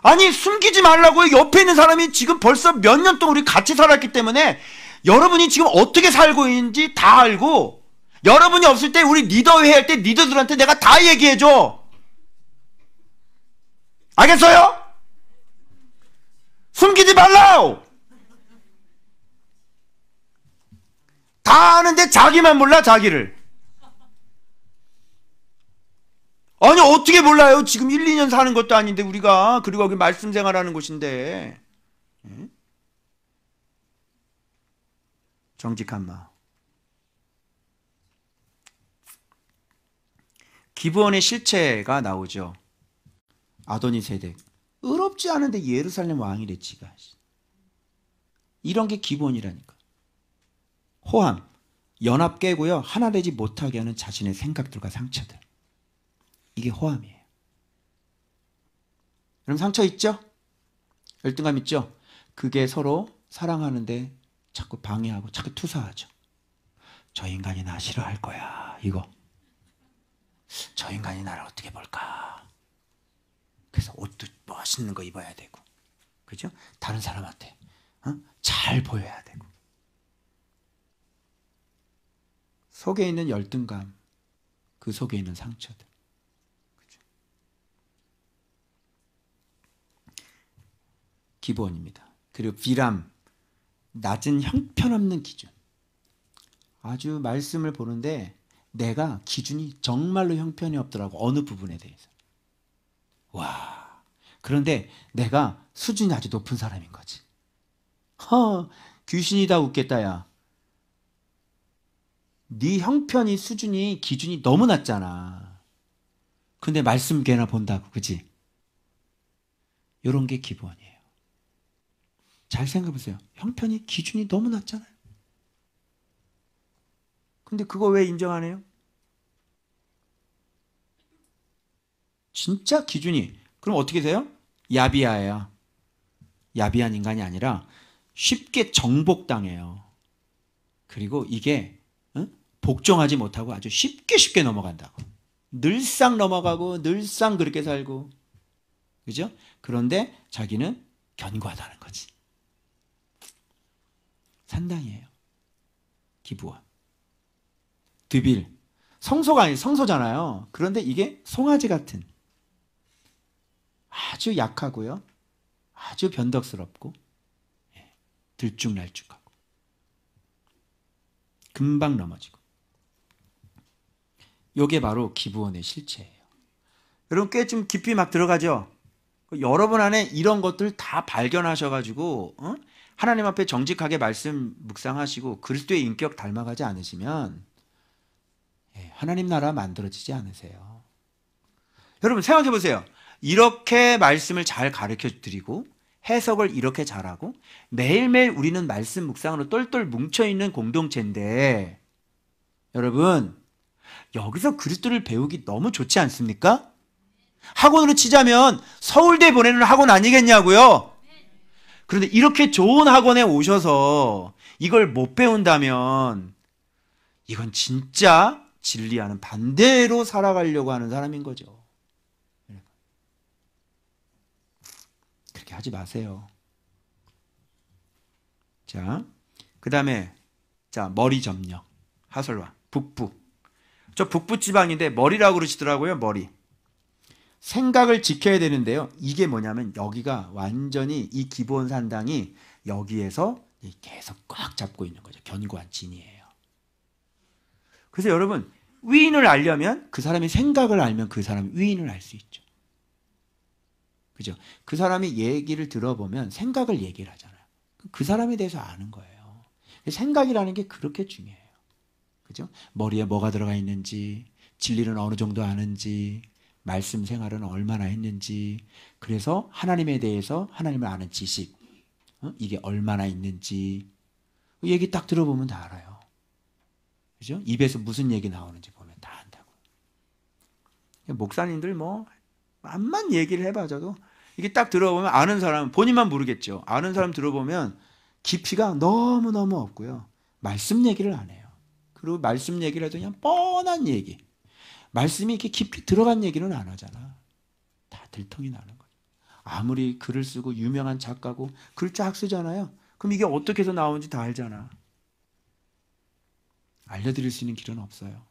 아니 숨기지 말라고요. 옆에 있는 사람이 지금 벌써 몇 년 동안 우리 같이 살았기 때문에 여러분이 지금 어떻게 살고 있는지 다 알고, 여러분이 없을 때 우리 리더 회의할 때 리더들한테 내가 다 얘기해줘. 알겠어요? 숨기지 말라고. 다 아는데 자기만 몰라 자기를. 아니 어떻게 몰라요? 지금 1, 2년 사는 것도 아닌데 우리가. 그리고 여기 말씀 생활하는 곳인데. 정직한 마음. 기브온의 실체가 나오죠. 아도니세덱. 의롭지 않은데 예루살렘 왕이 됐지가. 이런 게 기브온이라니까. 호함. 연합 깨고요. 하나 되지 못하게 하는 자신의 생각들과 상처들. 이게 호함이에요. 그럼 상처 있죠? 열등감 있죠? 그게 서로 사랑하는데 자꾸 방해하고 자꾸 투사하죠. 저 인간이 나 싫어할 거야. 이거. 저 인간이 나를 어떻게 볼까. 그래서 옷도 멋있는 거 입어야 되고. 그죠? 다른 사람한테 잘 보여야 되고. 속에 있는 열등감, 그 속에 있는 상처들. 그죠? 기본입니다. 그리고 비람, 낮은 형편없는 기준. 아주 말씀을 보는데 내가 기준이 정말로 형편이 없더라고. 어느 부분에 대해서. 와. 그런데 내가 수준이 아주 높은 사람인 거지. 귀신이 다 웃겠다 야. 네 형편이 수준이 기준이 너무 낮잖아. 근데 말씀 개나 본다고. 그지? 이런 게 기본이에요. 잘 생각해 보세요. 형편이 기준이 너무 낮잖아요. 근데 그거 왜 인정 안 해요? 진짜 기준이. 그럼 어떻게 돼요? 야비하예요. 야비한 인간이 아니라 쉽게 정복당해요. 그리고 이게 복종하지 못하고 아주 쉽게 넘어간다고. 늘상 넘어가고 늘상 그렇게 살고. 그죠? 그런데 자기는 견고하다는 거지. 산당이에요. 기브온. 드빌. 성소가 아니 성소잖아요. 그런데 이게 송아지 같은 아주 약하고요. 아주 변덕스럽고 들쭉날쭉하고 금방 넘어지고. 이게 바로 기브온의 실체예요. 여러분 꽤 좀 깊이 막 들어가죠. 여러분 안에 이런 것들 다 발견하셔가지고 하나님 앞에 정직하게 말씀 묵상하시고 그리스도의 인격 닮아가지 않으시면 하나님 나라 만들어지지 않으세요. 여러분 생각해 보세요. 이렇게 말씀을 잘 가르쳐 드리고 해석을 이렇게 잘하고 매일매일 우리는 말씀 묵상으로 똘똘 뭉쳐있는 공동체인데 여러분 여기서 그리스도를 배우기 너무 좋지 않습니까? 학원으로 치자면 서울대 보내는 학원 아니겠냐고요? 그런데 이렇게 좋은 학원에 오셔서 이걸 못 배운다면 이건 진짜 진리와는 반대로 살아가려고 하는 사람인 거죠. 그렇게 하지 마세요. 자, 그 다음에 머리 점령. 하설와 북부. 저 북부 지방인데 머리라고 그러시더라고요. 머리. 생각을 지켜야 되는데요. 이게 뭐냐면 여기가 완전히 이 기본 산당이 여기에서 계속 꽉 잡고 있는 거죠. 견고한 진이에요. 그래서 여러분 위인을 알려면 그 사람의 생각을 알면 그 사람이 위인을 알 수 있죠. 그죠? 그 사람이 얘기를 들어보면 생각을 얘기를 하잖아요. 그 사람에 대해서 아는 거예요. 생각이라는 게 그렇게 중요해요. 그죠? 머리에 뭐가 들어가 있는지, 진리는 어느 정도 아는지, 말씀 생활은 얼마나 했는지, 그래서 하나님에 대해서 하나님을 아는 지식, 이게 얼마나 있는지, 그 얘기 딱 들어보면 다 알아요. 그죠? 입에서 무슨 얘기 나오는지 보면 다 안다고. 목사님들 뭐 암만 얘기를 해봐줘도 이게 딱 들어보면 아는 사람, 본인만 모르겠죠. 아는 사람 들어보면 깊이가 너무너무 없고요. 말씀 얘기를 안 해요. 그리고 말씀 얘기를 해도 그냥 뻔한 얘기. 말씀이 이렇게 깊이 들어간 얘기는 안 하잖아. 다 들통이 나는 거죠. 아무리 글을 쓰고 유명한 작가고 글 쫙 쓰잖아요. 그럼 이게 어떻게 해서 나오는지 다 알잖아. 알려드릴 수 있는 길은 없어요.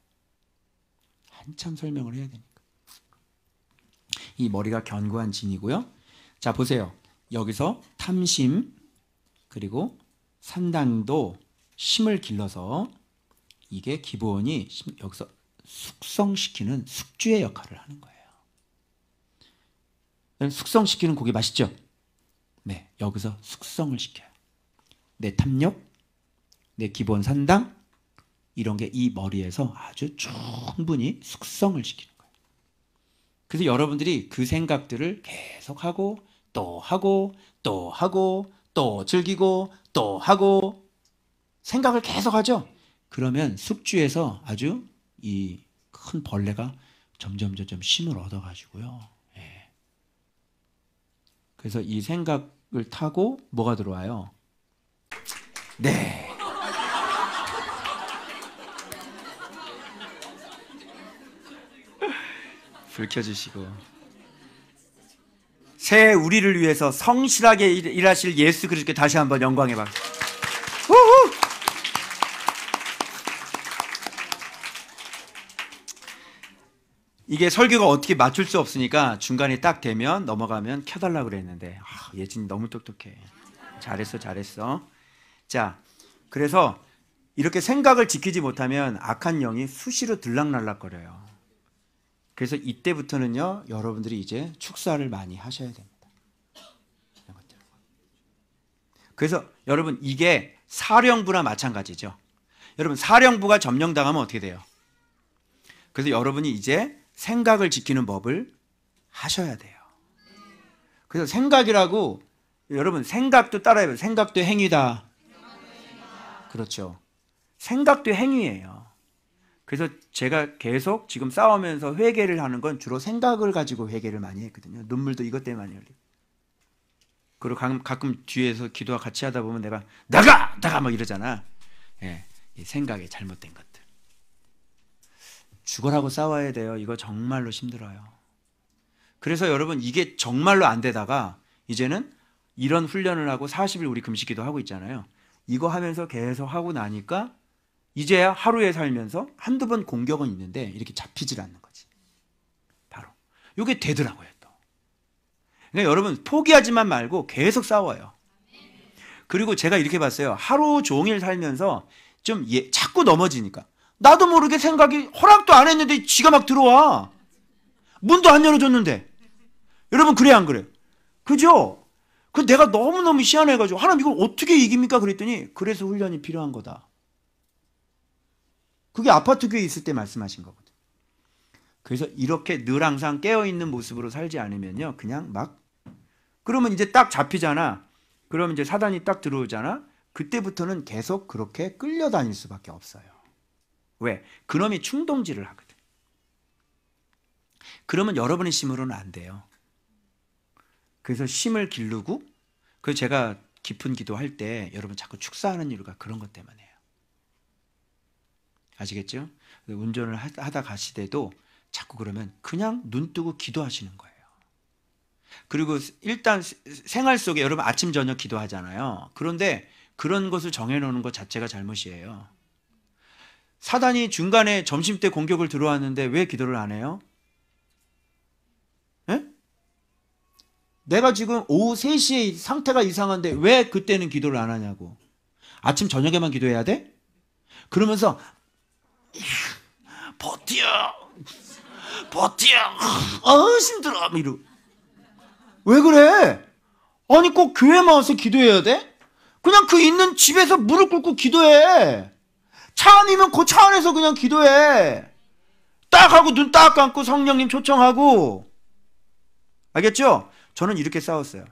한참 설명을 해야 되니까. 이 머리가 견고한 진이고요. 자, 보세요. 여기서 탐심 그리고 산당도 심을 길러서 이게 기본이 여기서 숙성시키는 숙주의 역할을 하는 거예요. 숙성시키는 고기 맛있죠? 네, 여기서 숙성을 시켜요. 내 탐욕, 내 기본 산당 이런 게 이 머리에서 아주 충분히 숙성을 시키는 거예요. 그래서 여러분들이 그 생각들을 계속 하고 또 하고 또 하고 또 즐기고 또 하고 생각을 계속 하죠. 그러면 숙주에서 아주 이 큰 벌레가 점점 힘을 얻어가지고요. 예. 그래서 이 생각을 타고 뭐가 들어와요? 네. 불 켜주시고 새 우리를 위해서 성실하게 일하실 예수 그리스도께 다시 한번 영광의 박수. 우후! 이게 설교가 어떻게 맞출 수 없으니까 중간에 딱 되면 넘어가면 켜달라고 그랬는데 예진이 너무 똑똑해. 잘했어. 자, 그래서 이렇게 생각을 지키지 못하면 악한 영이 수시로 들락날락거려요. 그래서 이때부터는요, 여러분들이 이제 축사를 많이 하셔야 됩니다. 그래서 여러분 이게 사령부나 마찬가지죠. 여러분 사령부가 점령당하면 어떻게 돼요? 그래서 여러분이 이제 생각을 지키는 법을 하셔야 돼요. 그래서 생각이라고 여러분 생각도 따라해봐요. 생각도 행위다. 그렇죠. 생각도 행위예요. 그래서 제가 계속 지금 싸우면서 회개를 하는 건 주로 생각을 가지고 회개를 많이 했거든요. 눈물도 이것 때문에 많이 흘리고. 그리고 가끔 뒤에서 기도와 같이 하다 보면 내가 나가 막 이러잖아. 예, 이 생각의 잘못된 것들. 죽어라고 싸워야 돼요. 이거 정말로 힘들어요. 그래서 여러분 이게 정말로 안 되다가 이제는 이런 훈련을 하고 40일 우리 금식기도 하고 있잖아요. 이거 하면서 계속 하고 나니까 이제야 하루에 살면서 한두 번 공격은 있는데 이렇게 잡히질 않는 거지. 바로 이게 되더라고요 또. 그러니까 여러분 포기하지만 말고 계속 싸워요. 그리고 제가 이렇게 봤어요. 하루 종일 살면서 좀 자꾸 넘어지니까 나도 모르게 생각이 허락도 안 했는데 지가 막 들어와. 문도 안 열어줬는데. 여러분 그래 안 그래요? 그죠? 그 내가 너무너무 희한해가지고 하나님 이걸 어떻게 이깁니까? 그랬더니 그래서 훈련이 필요한 거다. 그게 아파트 교회에 있을 때 말씀하신 거거든. 그래서 이렇게 늘 항상 깨어있는 모습으로 살지 않으면요. 그냥 막 그러면 이제 딱 잡히잖아. 그러면 이제 사단이 딱 들어오잖아. 그때부터는 계속 그렇게 끌려다닐 수밖에 없어요. 왜? 그놈이 충동질을 하거든. 그러면 여러분의 힘으로는 안 돼요. 그래서 힘을 기르고 그래서 제가 깊은 기도할 때 여러분 자꾸 축사하는 이유가 그런 것 때문이에요. 아시겠죠? 운전을 하다 가시대도 자꾸 그러면 그냥 눈 뜨고 기도하시는 거예요. 그리고 일단 생활 속에 여러분 아침 저녁 기도하잖아요. 그런데 그런 것을 정해놓는 것 자체가 잘못이에요. 사단이 중간에 점심때 공격을 들어왔는데 왜 기도를 안 해요? 에? 내가 지금 오후 3시에 상태가 이상한데 왜 그때는 기도를 안 하냐고. 아침 저녁에만 기도해야 돼? 그러면서 버텨 힘들어 이러고. 왜 그래? 아니 꼭 교회만 와서 기도해야 돼? 그냥 그 있는 집에서 무릎 꿇고 기도해. 차 안이면 그 차 안에서 그냥 기도해. 딱 하고 눈 딱 감고 성령님 초청하고. 알겠죠? 저는 이렇게 싸웠어요.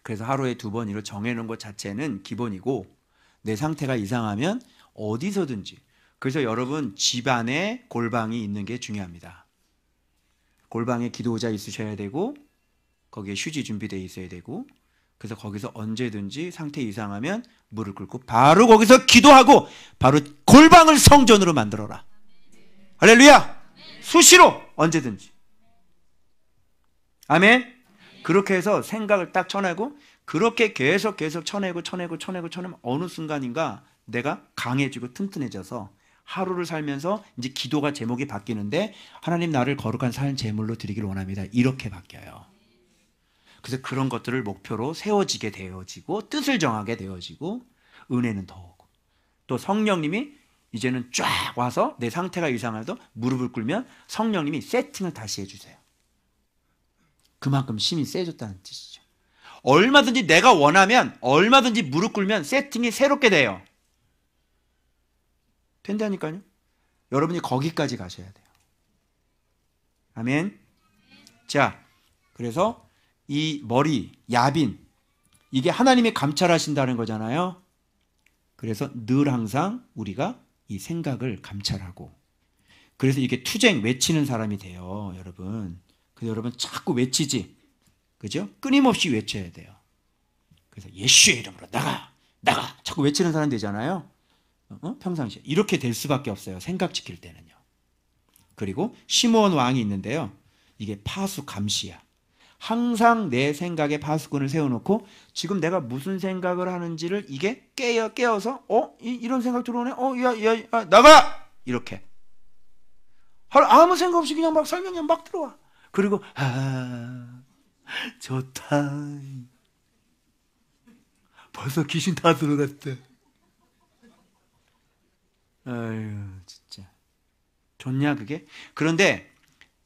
그래서 하루에 2번 이걸 정해놓은 것 자체는 기본이고 내 상태가 이상하면 어디서든지. 그래서 여러분 집안에 골방이 있는 게 중요합니다. 골방에 기도자 있으셔야 되고 거기에 휴지 준비되어 있어야 되고 그래서 거기서 언제든지 상태 이상하면 무릎 꿇고 바로 거기서 기도하고 바로 골방을 성전으로 만들어라. 할렐루야. 수시로 언제든지. 아멘. 그렇게 해서 생각을 딱 쳐내고 그렇게 계속 쳐내고 어느 순간인가 내가 강해지고 튼튼해져서 하루를 살면서 이제 기도가 제목이 바뀌는데 하나님 나를 거룩한 삶 제물로 드리기를 원합니다. 이렇게 바뀌어요. 그래서 그런 것들을 목표로 세워지게 되어지고 뜻을 정하게 되어지고 은혜는 더 오고 또 성령님이 이제는 쫙 와서 내 상태가 이상해도 무릎을 꿇면 성령님이 세팅을 다시 해주세요. 그만큼 힘이 세졌다는 뜻이죠. 얼마든지 내가 원하면 얼마든지 무릎 꿇으면 세팅이 새롭게 돼요. 된다니까요. 여러분이 거기까지 가셔야 돼요. 아멘. 자, 그래서 이 머리, 야빈 이게 하나님이 감찰하신다는 거잖아요. 그래서 늘 항상 우리가 이 생각을 감찰하고 그래서 이게 투쟁 외치는 사람이 돼요. 여러분. 그래서 여러분 자꾸 외치지. 그죠? 끊임없이 외쳐야 돼요. 그래서 예수의 이름으로 나가 자꾸 외치는 사람 되잖아요. 평상시에 이렇게 될 수밖에 없어요. 생각 지킬 때는요. 그리고 시므온 왕이 있는데요. 이게 파수 감시야. 항상 내 생각에 파수꾼을 세워놓고 지금 내가 무슨 생각을 하는지를 이게 깨어서 이런 생각 들어오네. 야, 나가! 이렇게. 아무 생각 없이 그냥 막 설명이 막 들어와. 그리고 좋다. 벌써 귀신 다 들어갔대. 아유 진짜 좋냐 그게? 그런데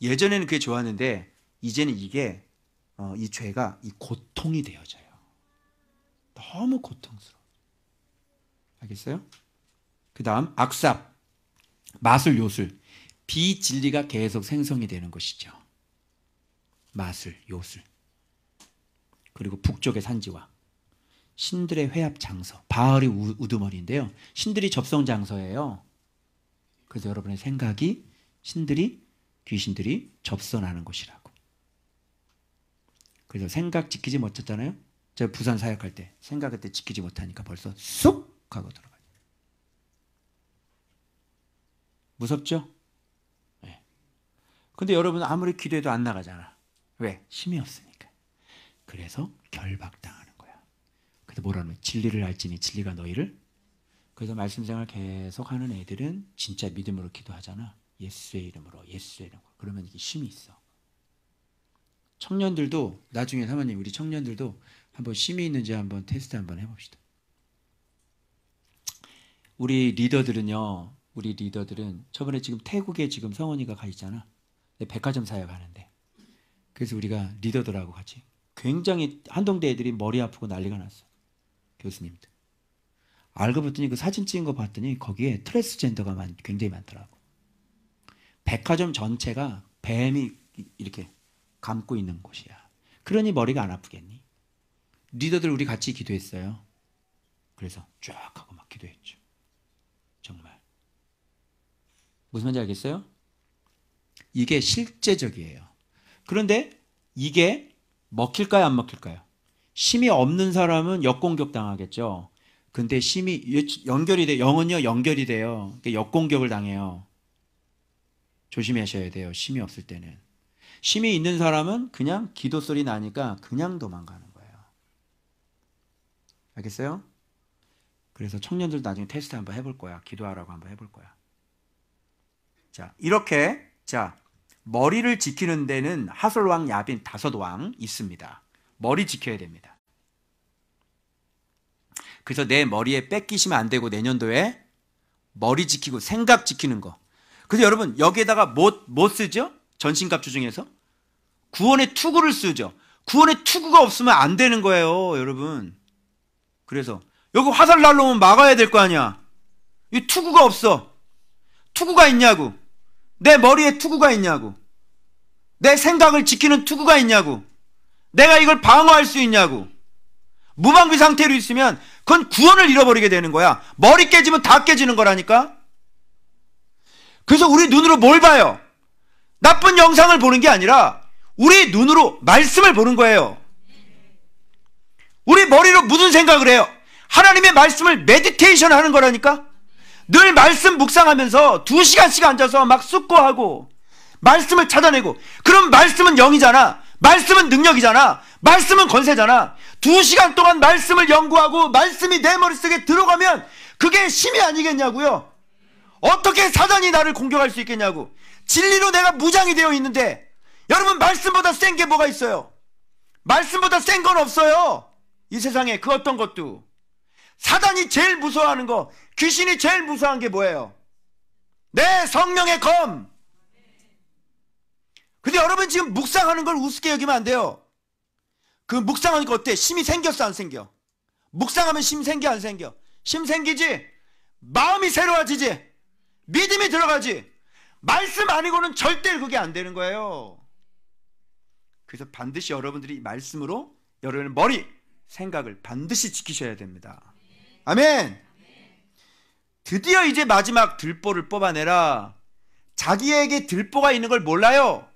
예전에는 그게 좋았는데 이제는 이게 이 죄가 이 고통이 되어져요. 너무 고통스러워. 알겠어요? 그 다음 악삽, 마술, 요술, 비진리가 계속 생성이 되는 것이죠. 마술, 요술. 그리고 북쪽의 산지와 신들의 회합 장소, 바알의 우두머리인데요. 신들이 접성 장소예요. 그래서 여러분의 생각이 귀신들이 접선하는 곳이라고. 그래서 생각 지키지 못했잖아요. 제가 부산 사역할 때 생각 그때 지키지 못하니까 벌써 쑥 하고 들어가요. 무섭죠? 네. 근데 여러분 아무리 기도해도 안 나가잖아. 왜? 힘이 없으니까. 그래서 결박당하는 거야. 그래서 뭐라는 거야? 진리를 알지니 진리가 너희를. 그래서 말씀 생활 계속 하는 애들은 진짜 믿음으로 기도하잖아. 예수의 이름으로, 예수의 이름으로. 그러면 이게 힘이 있어. 청년들도 나중에 사모님 우리 청년들도 한번 힘이 있는지 한번 테스트 한번 해봅시다. 우리 리더들은 저번에 지금 태국에 지금 성원이가 가 있잖아. 백화점 사역하는데. 그래서 우리가 리더들하고 같이 굉장히 한동대 애들이 머리 아프고 난리가 났어. 교수님들. 알고 봤더니 그 사진 찍은 거 봤더니 거기에 트랜스젠더가 굉장히 많더라고. 백화점 전체가 뱀이 이렇게 감고 있는 곳이야. 그러니 머리가 안 아프겠니? 리더들 우리 같이 기도했어요. 그래서 쫙 하고 막 기도했죠. 정말. 무슨 말인지 알겠어요? 이게 실제적이에요. 그런데 이게 먹힐까요? 안 먹힐까요? 힘이 없는 사람은 역공격 당하겠죠. 근데 힘이 연결이 돼. 영은요 연결이 돼요. 역공격을 당해요. 조심하셔야 돼요. 힘이 없을 때는. 힘이 있는 사람은 그냥 기도 소리 나니까 그냥 도망가는 거예요. 알겠어요? 그래서 청년들 나중에 테스트 한번 해볼 거야. 기도하라고 한번 해볼 거야. 자, 이렇게 머리를 지키는 데는 하솔왕, 야빈 5왕 있습니다. 머리 지켜야 됩니다. 그래서 내 머리에 뺏기시면 안 되고 내년도에 머리 지키고 생각 지키는 거. 그래서 여러분 여기에다가 뭐 쓰죠? 전신갑주 중에서 구원의 투구를 쓰죠. 구원의 투구가 없으면 안 되는 거예요, 여러분. 그래서 여기 화살 날라오면 막아야 될 거 아니야. 이 투구가 없어. 투구가 있냐고. 내 머리에 투구가 있냐고. 내 생각을 지키는 투구가 있냐고. 내가 이걸 방어할 수 있냐고. 무방비 상태로 있으면 그건 구원을 잃어버리게 되는 거야. 머리 깨지면 다 깨지는 거라니까. 그래서 우리 눈으로 뭘 봐요? 나쁜 영상을 보는 게 아니라 우리 눈으로 말씀을 보는 거예요. 우리 머리로 무슨 생각을 해요? 하나님의 말씀을 메디테이션 하는 거라니까. 늘 말씀 묵상하면서 2시간씩 앉아서 막 숙고하고 말씀을 찾아내고, 그럼 말씀은 영이잖아. 말씀은 능력이잖아. 말씀은 권세잖아. 2시간 동안 말씀을 연구하고 말씀이 내 머릿속에 들어가면 그게 힘이 아니겠냐고요. 어떻게 사단이 나를 공격할 수 있겠냐고. 진리로 내가 무장이 되어 있는데, 여러분, 말씀보다 센 게 뭐가 있어요? 말씀보다 센 건 없어요. 이 세상에 그 어떤 것도. 사단이 제일 무서워하는 거, 귀신이 제일 무서워한 게 뭐예요? 내 성령의 검. 근데 여러분, 지금 묵상하는 걸 우습게 여기면 안 돼요. 그 묵상하니까 어때? 힘이 생겼어, 안 생겨? 묵상하면 힘 생겨, 안 생겨? 힘 생기지? 마음이 새로워지지? 믿음이 들어가지? 말씀 아니고는 절대 그게 안 되는 거예요. 그래서 반드시 여러분들이 말씀으로 여러분의 머리, 생각을 반드시 지키셔야 됩니다. 아멘. 드디어 이제 마지막 들보를 뽑아내라. 자기에게 들보가 있는 걸 몰라요.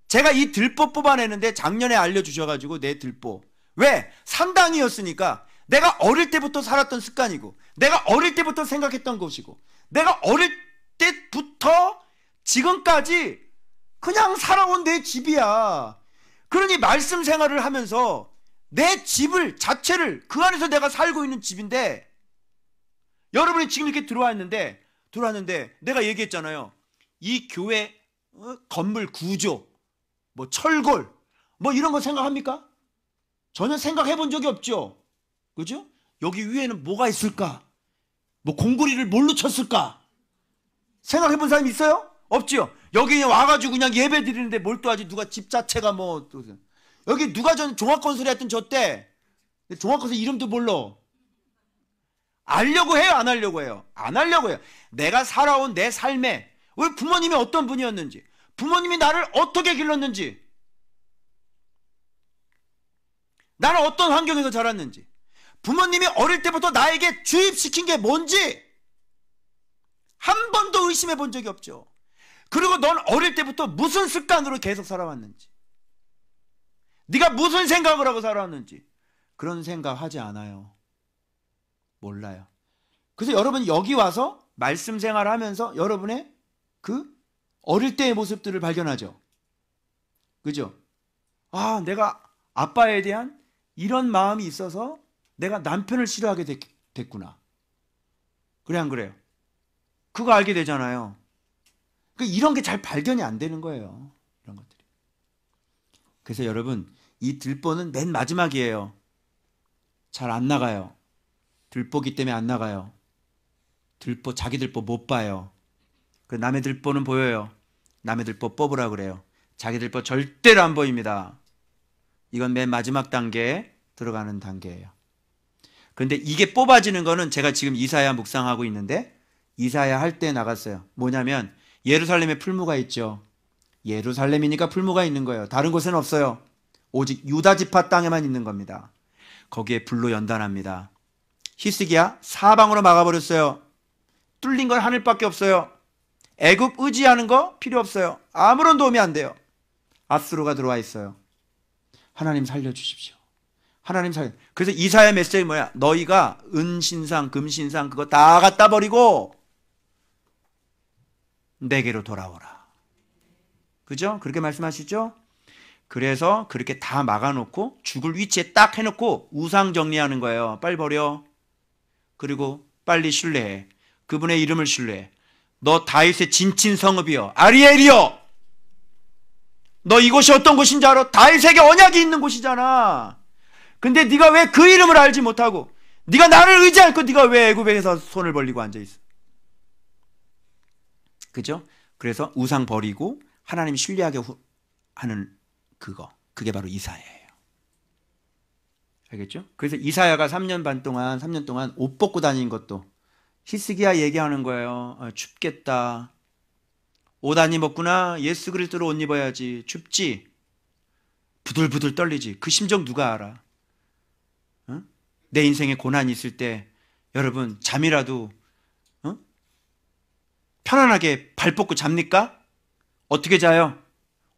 제가 이 들보 뽑아내는데 작년에 알려주셔가지고, 내 들보. 왜? 산당이었으니까 내가 어릴 때부터 살았던 습관이고, 내가 어릴 때부터 생각했던 것이고, 내가 어릴 때부터 지금까지 그냥 살아온 내 집이야. 그러니 말씀 생활을 하면서 내 집을 자체를, 그 안에서 내가 살고 있는 집인데, 여러분이 지금 이렇게 들어왔는데 내가 얘기했잖아요. 이 교회 건물 구조, 뭐 철골, 뭐 이런 거 생각합니까? 전혀 생각해 본 적이 없죠. 그죠? 여기 위에는 뭐가 있을까? 뭐 공구리를 뭘로 쳤을까? 생각해 본 사람이 있어요? 없죠. 여기 와가지고 그냥 예배 드리는데 뭘 또 하지? 누가 집 자체가 뭐 또, 여기 누가 전 종합건설에 했던 저 때 종합건설 이름도 몰라. 알려고 해요, 안 하려고 해요? 안 하려고 해요. 내가 살아온 내 삶에 우리 부모님이 어떤 분이었는지, 부모님이 나를 어떻게 길렀는지, 나는 어떤 환경에서 자랐는지, 부모님이 어릴 때부터 나에게 주입시킨 게 뭔지 한 번도 의심해 본 적이 없죠. 그리고 넌 어릴 때부터 무슨 습관으로 계속 살아왔는지, 네가 무슨 생각을 하고 살아왔는지 그런 생각 하지 않아요. 몰라요. 그래서 여러분 여기 와서 말씀 생활을 하면서 여러분의 그 어릴 때의 모습들을 발견하죠. 그죠? 아, 내가 아빠에 대한 이런 마음이 있어서 내가 남편을 싫어하게 됐구나. 그래, 안 그래요? 그거 알게 되잖아요. 이런 게 잘 발견이 안 되는 거예요. 이런 것들이. 그래서 여러분, 이 들보는 맨 마지막이에요. 잘 안 나가요. 들보기 때문에 안 나가요. 들보, 자기 들보 못 봐요. 그 남의 들보는 보여요. 남의 들보 뽑으라 그래요. 자기 들보 절대로 안 보입니다. 이건 맨 마지막 단계에 들어가는 단계예요. 그런데 이게 뽑아지는 거는 제가 지금 이사야 묵상하고 있는데, 이사야 할 때 나갔어요. 뭐냐면 예루살렘에 풀무가 있죠. 예루살렘이니까 풀무가 있는 거예요. 다른 곳에는 없어요. 오직 유다 지파 땅에만 있는 겁니다. 거기에 불로 연단합니다. 히스기야 사방으로 막아버렸어요. 뚫린 건 하늘밖에 없어요. 애굽 의지하는 거 필요 없어요. 아무런 도움이 안 돼요. 아수르가 들어와 있어요. 하나님 살려주십시오. 하나님 살려. 그래서 이사야 메시지 뭐야? 너희가 은신상 금신상 그거 다 갖다 버리고 내게로 돌아오라. 그죠? 그렇게 말씀하시죠? 그래서 그렇게 다 막아놓고 죽을 위치에 딱 해놓고 우상 정리하는 거예요. 빨리 버려. 그리고 빨리 신뢰해. 그분의 이름을 신뢰해. 너 다윗의 진친 성읍이여, 아리엘이여, 너 이곳이 어떤 곳인지 알아? 다윗에게 언약이 있는 곳이잖아. 근데 네가 왜 그 이름을 알지 못하고, 네가 나를 의지할 거 네가 왜 애굽에서 손을 벌리고 앉아있어? 그죠? 그래서 우상 버리고 하나님 신뢰하게 하는 그게 바로 이사야예요. 알겠죠? 그래서 이사야가 3년 동안 옷 벗고 다닌 것도 히스기야 얘기하는 거예요. 아, 춥겠다. 옷 안 입었구나. 예수 그리스도로 옷 입어야지. 춥지? 부들부들 떨리지. 그 심정 누가 알아? 응? 내 인생에 고난이 있을 때 여러분 잠이라도 편안하게 발 뻗고 잡니까? 어떻게 자요?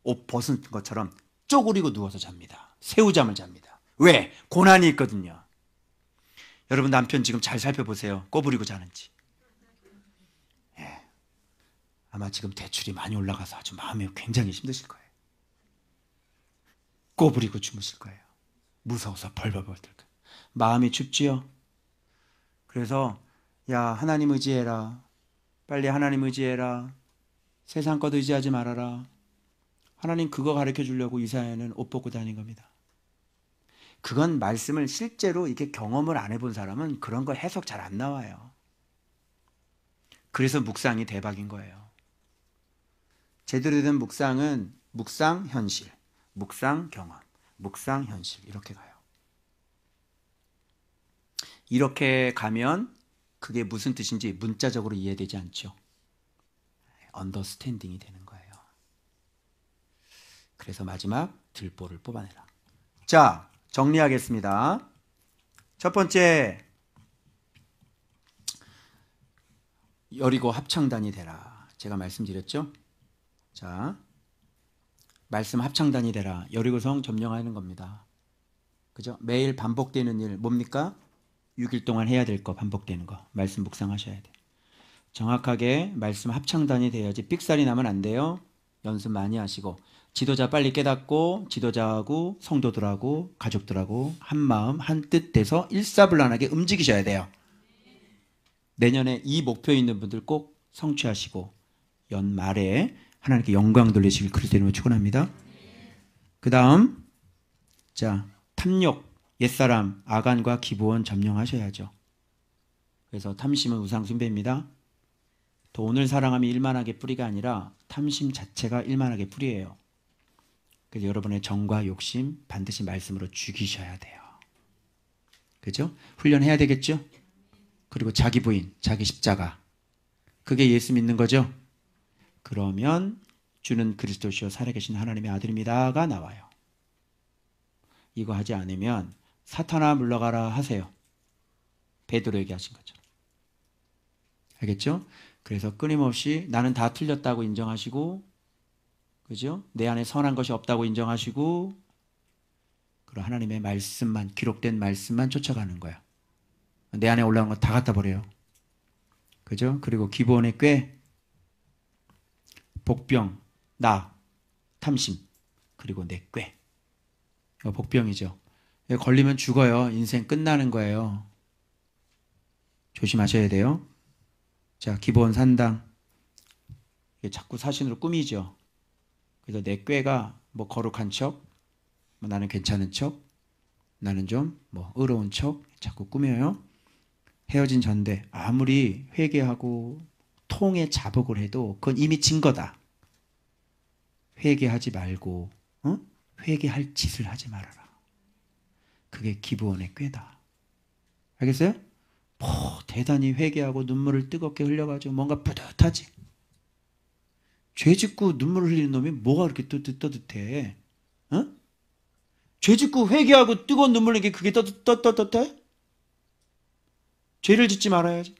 옷 벗은 것처럼 쪼그리고 누워서 잡니다. 새우잠을 잡니다. 왜? 고난이 있거든요. 여러분 남편 지금 잘 살펴보세요. 꼬부리고 자는지. 예. 아마 지금 대출이 많이 올라가서 아주 마음이 굉장히 힘드실 거예요. 꼬부리고 주무실 거예요. 무서워서 벌벌벌 떨고. 마음이 춥지요. 그래서 야 하나님 의지해라. 빨리 하나님 의지해라. 세상 것 의지하지 말아라. 하나님 그거 가르쳐 주려고 이사야는 옷 벗고 다닌 겁니다. 그건 말씀을 실제로 이렇게 경험을 안 해본 사람은 그런 거 해석 잘 안 나와요. 그래서 묵상이 대박인 거예요. 제대로 된 묵상은 묵상 현실, 묵상 경험, 묵상 현실 이렇게 가요. 이렇게 가면 그게 무슨 뜻인지 문자적으로 이해되지 않죠. 언더스탠딩이 되는 거예요. 그래서 마지막 들보를 뽑아내라. 자, 정리하겠습니다. 첫 번째, 여리고 합창단이 되라. 제가 말씀드렸죠? 자, 말씀 합창단이 되라. 여리고성 점령하는 겁니다. 그죠? 매일 반복되는 일 뭡니까? 6일 동안 해야 될 거 반복되는 거. 말씀 묵상하셔야 돼. 정확하게 말씀 합창단이 돼야지 삑살이 나면 안 돼요. 연습 많이 하시고 지도자 빨리 깨닫고 지도자하고 성도들하고 가족들하고 한 마음 한 뜻 돼서 일사불란하게 움직이셔야 돼요. 내년에 이 목표 있는 분들 꼭 성취하시고 연말에 하나님께 영광 돌리시길 그리스도 이름으로 축원합니다. 그 다음 자 탐욕 옛사람 아간과 기브온 점령하셔야죠. 그래서 탐심은 우상 숭배입니다. 돈을 사랑하며 일만하게 뿌리가 아니라 탐심 자체가 일만하게 뿌리예요. 그래서 여러분의 정과 욕심 반드시 말씀으로 죽이셔야 돼요. 그죠? 훈련해야 되겠죠? 그리고 자기 부인, 자기 십자가. 그게 예수 믿는 거죠? 그러면 주는 그리스도시요 살아계신 하나님의 아들입니다가 나와요. 이거 하지 않으면 사탄아 물러가라 하세요. 베드로에게 하신 것처럼. 알겠죠? 그래서 끊임없이 나는 다 틀렸다고 인정하시고, 그죠? 내 안에 선한 것이 없다고 인정하시고, 그리고 하나님의 말씀만, 기록된 말씀만 쫓아가는 거야. 내 안에 올라온 거 다 갖다 버려요. 그죠? 그리고 기본의 꾀, 복병, 나, 탐심, 그리고 내 꾀. 이거 복병이죠. 이거 걸리면 죽어요. 인생 끝나는 거예요. 조심하셔야 돼요. 자, 기본 산당. 이게 자꾸 사신으로 꾸미죠. 그래서 내 꾀가 뭐 거룩한 척, 뭐 나는 괜찮은 척, 나는 좀 뭐 의로운 척 자꾸 꾸며요. 헤어진 전대 아무리 회개하고 통에 자복을 해도 그건 이미 진 거다. 회개하지 말고 회개할 짓을 하지 말아라. 그게 기브온의 꾀다. 알겠어요? 대단히 회개하고 눈물을 뜨겁게 흘려가지고 뭔가 뿌듯하지. 죄 짓고 눈물을 흘리는 놈이 뭐가 그렇게 뜨뜻해? 죄 짓고 회개하고 뜨거운 눈물 흘리는 게 그게 떠뜻해? 죄를 짓지 말아야지.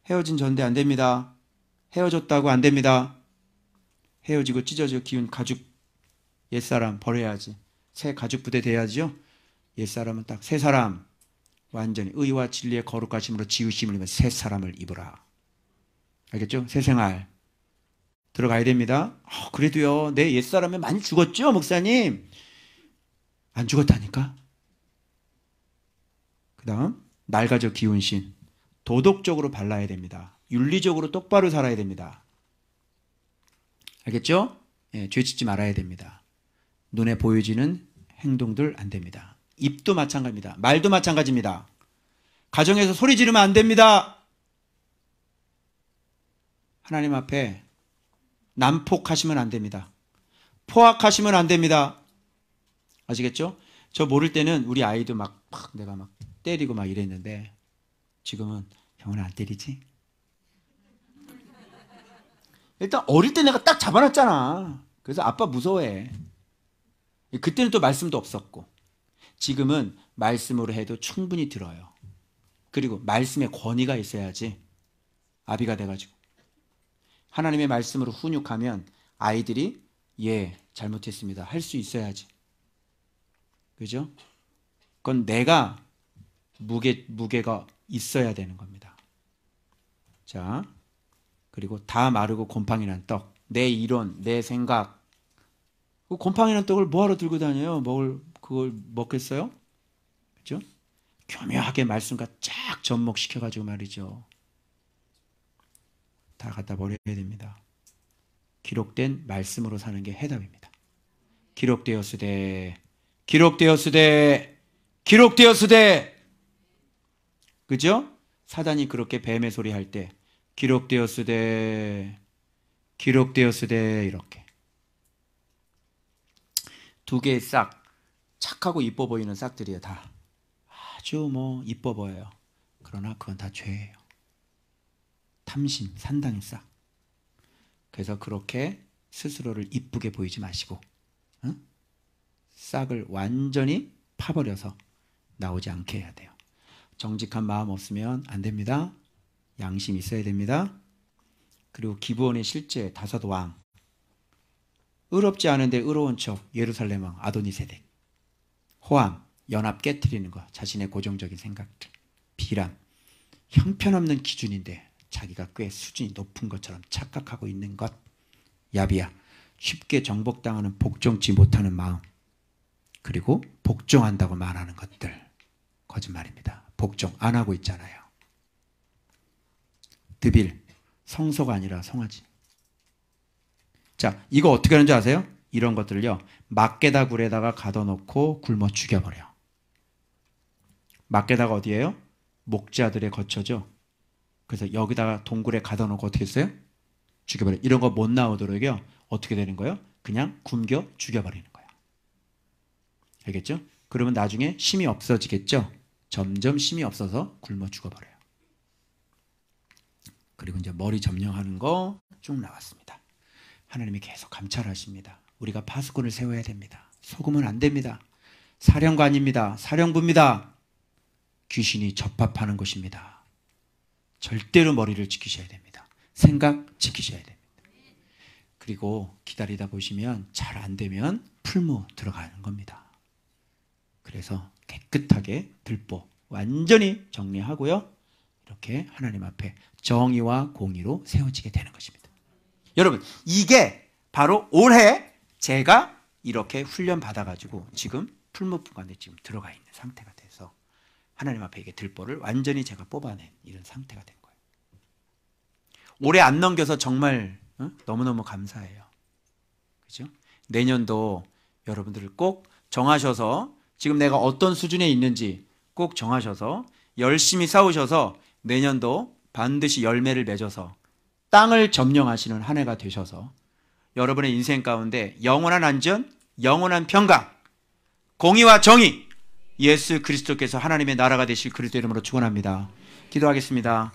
헤어진 전대 안 됩니다. 헤어졌다고 안 됩니다. 헤어지고 찢어지고 기운 가죽 옛사람 버려야지. 새 가죽 부대 돼야죠. 옛사람은 딱 새 사람 완전히 의와 진리의 거룩하심으로 지으심을 입은 새 사람을 입으라. 알겠죠? 새 생활 들어가야 됩니다. 그래도요 내 옛사람이 많이 죽었죠 목사님? 안 죽었다니까. 그 다음 낡아져 기운 신 도덕적으로 발라야 됩니다. 윤리적으로 똑바로 살아야 됩니다. 알겠죠? 예, 죄 짓지 말아야 됩니다. 눈에 보여지는 행동들 안 됩니다. 입도 마찬가지입니다. 말도 마찬가지입니다. 가정에서 소리 지르면 안 됩니다. 하나님 앞에 난폭하시면 안 됩니다. 포악하시면 안 됩니다. 아시겠죠? 저 모를 때는 우리 아이도 막 내가 막 때리고 막 이랬는데 지금은 형은 안 때리지? 일단 어릴 때 내가 딱 잡아놨잖아. 그래서 아빠 무서워해. 그때는 또 말씀도 없었고 지금은 말씀으로 해도 충분히 들어요. 그리고 말씀의 권위가 있어야지 아비가 돼가지고 하나님의 말씀으로 훈육하면 아이들이 예 잘못했습니다 할 수 있어야지. 그죠? 그건 내가 무게가 있어야 되는 겁니다. 자, 그리고 다 마르고 곰팡이 난 떡. 내 이론, 내 생각. 그 곰팡이 난 떡을 뭐하러 들고 다녀요? 그걸 먹겠어요? 그죠? 교묘하게 말씀과 쫙 접목시켜가지고 말이죠. 다 갖다 버려야 됩니다. 기록된 말씀으로 사는 게 해답입니다. 기록되었으되 그죠? 사단이 그렇게 뱀의 소리 할 때 기록되었으되 이렇게 두 개의 싹, 착하고 이뻐 보이는 싹들이에요. 다 아주 이뻐 보여요. 그러나 그건 다 죄예요. 탐심, 산당의 싹. 그래서 그렇게 스스로를 이쁘게 보이지 마시고 싹을 완전히 파버려서 나오지 않게 해야 돼요. 정직한 마음 없으면 안 됩니다. 양심 있어야 됩니다. 그리고 기브온의 실제 다섯 왕, 의롭지 않은데 의로운 척 예루살렘 왕 아도니세덱, 호암 연합 깨트리는 것, 자신의 고정적인 생각들, 비람 형편없는 기준인데 자기가 꽤 수준이 높은 것처럼 착각하고 있는 것, 야비야 쉽게 정복당하는 복종치 못하는 마음, 그리고 복종한다고 말하는 것들 거짓말입니다. 복종 안 하고 있잖아요. 드빌 성소가 아니라 송아지. 자, 이거 어떻게 하는 줄 아세요? 이런 것들을요 막게다 굴에다가 가둬놓고 굶어 죽여버려. 막게다가 어디예요? 목자들의 거처죠. 그래서 여기다가 동굴에 가둬놓고 어떻게 했어요? 죽여버려. 이런 거 못 나오도록요 어떻게 되는 거예요? 그냥 굶겨 죽여버리는 거예요. 알겠죠? 그러면 나중에 힘이 없어지겠죠? 점점 힘이 없어서 굶어 죽어버려요. 그리고 이제 머리 점령하는 거 쭉 나왔습니다. 하나님이 계속 감찰하십니다. 우리가 파수꾼을 세워야 됩니다. 속으면 안 됩니다. 사령관입니다. 사령부입니다. 귀신이 접합하는 것입니다. 절대로 머리를 지키셔야 됩니다. 생각 지키셔야 됩니다. 그리고 기다리다 보시면 잘 안 되면 풀무 들어가는 겁니다. 그래서 깨끗하게 들보 완전히 정리하고요. 이렇게 하나님 앞에 정의와 공의로 세워지게 되는 것입니다. 여러분, 이게 바로 올해 제가 이렇게 훈련 받아가지고 지금 풀무분간에 지금 들어가 있는 상태가 돼서 하나님 앞에 이게 들보를 완전히 제가 뽑아낸 이런 상태가 된 거예요. 올해 안 넘겨서 정말 너무너무 감사해요. 그죠? 내년도 여러분들을 꼭 정하셔서 지금 내가 어떤 수준에 있는지 꼭 정하셔서 열심히 싸우셔서 내년도 반드시 열매를 맺어서 땅을 점령하시는 한 해가 되셔서 여러분의 인생 가운데 영원한 안전, 영원한 평강, 공의와 정의, 예수 그리스도께서 하나님의 나라가 되실 그리스도 이름으로 축원합니다. 기도하겠습니다.